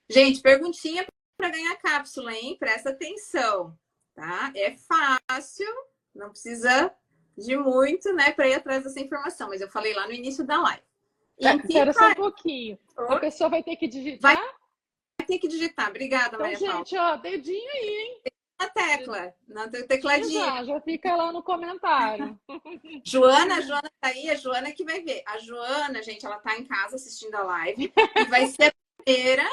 Gente, perguntinha para ganhar cápsula, hein? Presta atenção, tá? É fácil, não precisa de muito, né, para ir atrás dessa informação, mas eu falei lá no início da live. Espera só um pouquinho. A pessoa vai ter que digitar? Vai ter que digitar. Obrigada, então, Maria Paula. Gente, ó, dedinho aí, hein? Na tecla, no tecladinho. Já fica lá no comentário. Joana tá aí, a Joana que vai ver. A Joana, gente, ela tá em casa assistindo a live e vai ser a primeira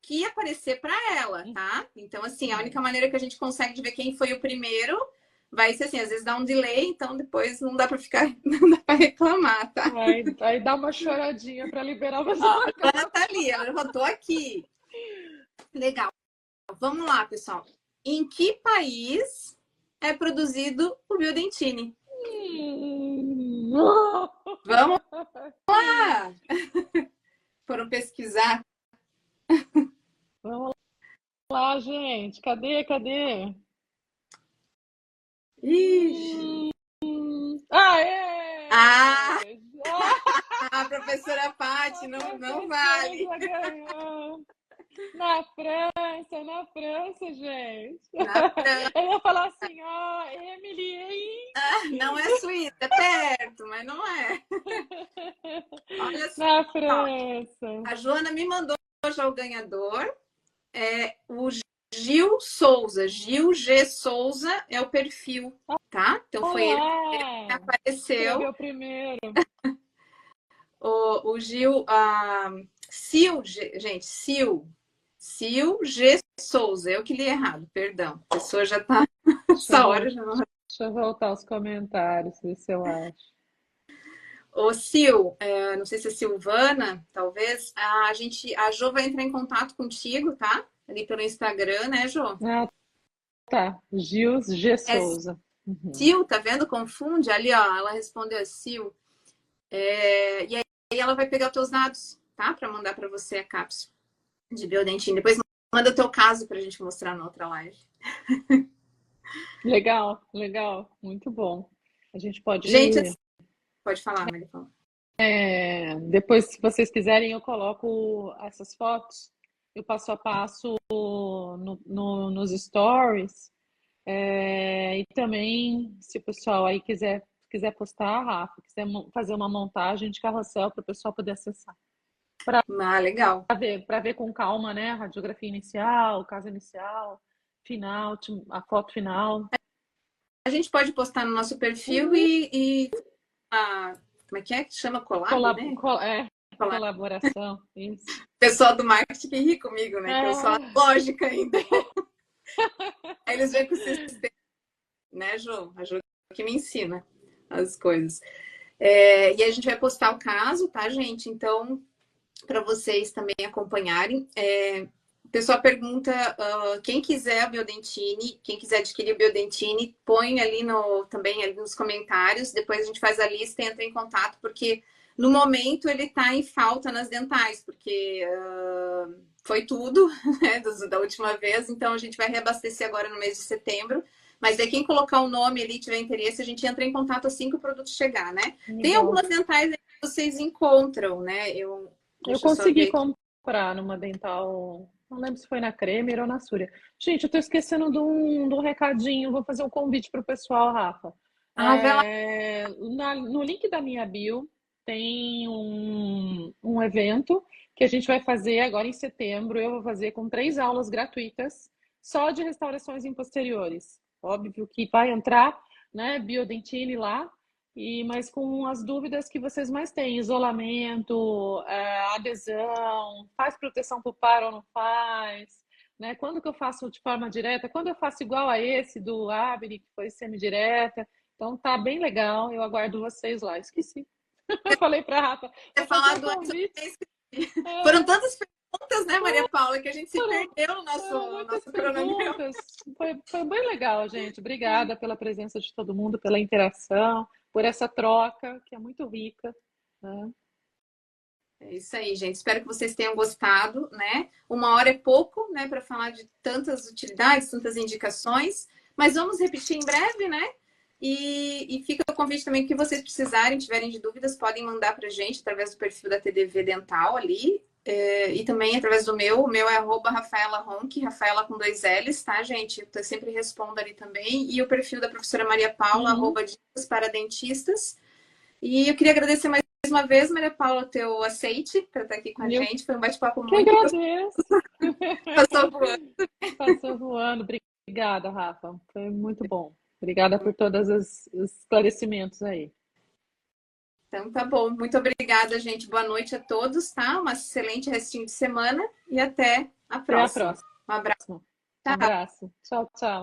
que aparecer para ela, tá? Então, assim, a única maneira que a gente consegue de ver quem foi o primeiro vai ser assim, às vezes dá um delay, então depois não dá para ficar, não dá para reclamar, tá? Vai dar uma choradinha para liberar você. Ó, a Joana tá ali, ela já tô aqui. Legal. Vamos lá, pessoal. Em que país é produzido o Biodentine? Vamos lá! Foram pesquisar? Vamos lá, gente. Cadê? Ixi! Aê! A professora Paty não vale. Na França, gente. Na França. Eu ia falar assim, Emily, hein? Não é Suíça, é perto, mas não é. Olha só. Na França. A Joana me mandou já o ganhador. O Gil Souza. Gil G. Souza é o perfil, tá? Então foi ele que apareceu. Foi o primeiro. O Gil... Sil, gente, Sil G. Souza. Eu que li errado, perdão. A pessoa já tá... Essa hora já não... Deixa eu voltar aos comentários, ver se eu acho. Ô, Sil, não sei se é Silvana, talvez. A Jo vai entrar em contato contigo, tá? Ali pelo Instagram, né, Jo? Tá. Gil G. Souza. Sil, tá vendo? Confunde. Ali, ó, ela respondeu a Sil. E aí ela vai pegar os teus dados, tá? Para mandar para você a cápsula de Biodentine. Depois manda o teu caso pra gente mostrar na outra live. Legal. Muito bom. A gente pode... Gente, pode falar, Maria Paula. Depois, se vocês quiserem, eu coloco essas fotos, eu passo a passo nos stories. E também, se o pessoal aí quiser postar, Rafa, quiser fazer uma montagem de carrossel para o pessoal poder acessar. Legal. Para ver com calma, né? A radiografia inicial, o caso inicial, final, a foto final. A gente pode postar no nosso perfil como é que chama? Collab, né? Colaboração, isso. O pessoal do marketing ri comigo, né? Que eu sou a lógica ainda. Aí eles vêm com o sistema, né, Jo? A Jo que me ensina as coisas. E a gente vai postar o caso, tá, gente? Então, para vocês também acompanharem. O pessoal pergunta, quem quiser o Biodentine, quem quiser adquirir o Biodentine, põe ali também ali nos comentários, depois a gente faz a lista e entra em contato, porque no momento ele está em falta nas dentais, porque foi tudo, né, da última vez, então a gente vai reabastecer agora no mês de setembro, mas aí quem colocar o nome ali, tiver interesse, a gente entra em contato assim que o produto chegar, né? Tem algumas dentais aí que vocês encontram, né? Eu consegui comprar numa dental... Não lembro se foi na Cremer ou na Súria. Gente, eu tô esquecendo de um recadinho. Vou fazer um convite pro pessoal, Rafa. No link da minha bio tem um evento que a gente vai fazer agora em setembro. Eu vou fazer com 3 aulas gratuitas só de restaurações em posteriores. Óbvio que vai entrar, né, Biodentine lá. Mas com as dúvidas que vocês mais têm, isolamento, adesão, faz proteção pulpar ou não faz, né? Quando que eu faço de forma direta, quando eu faço igual a esse do Abri, que foi semidireta. Então tá bem legal, eu aguardo vocês lá. Esqueci. Eu falei para a Rafa. Foram tantas perguntas, né, Maria Paula, que a gente se perdeu no nosso cronograma. Foi bem legal, gente. Obrigada pela presença de todo mundo, pela interação, por essa troca, que é muito rica. Né? É isso aí, gente. Espero que vocês tenham gostado, né? 1 hora é pouco, né, para falar de tantas utilidades, tantas indicações, mas vamos repetir em breve, né? E fica o convite também que vocês precisarem, tiverem de dúvidas, podem mandar para a gente através do perfil da TDV Dental ali. E também através do meu. O meu é @RafaelaRonk, Rafaela com 2 L's, tá, gente? Eu sempre respondo ali também. E o perfil da professora Maria Paula, Uhum. @dicas para dentistas. E eu queria agradecer mais uma vez, Maria Paula, o teu aceite para estar aqui com a Eu gente. Foi um bate-papo que muito gostoso. agradeço. Passou voando. Passou voando. Obrigada, Rafa. Foi muito bom. Obrigada por todos os esclarecimentos aí. Então tá bom. Muito obrigada, gente. Boa noite a todos, tá? Um excelente restinho de semana e até a Até a próxima. próxima. Um abraço. Um abraço. Tchau, tchau.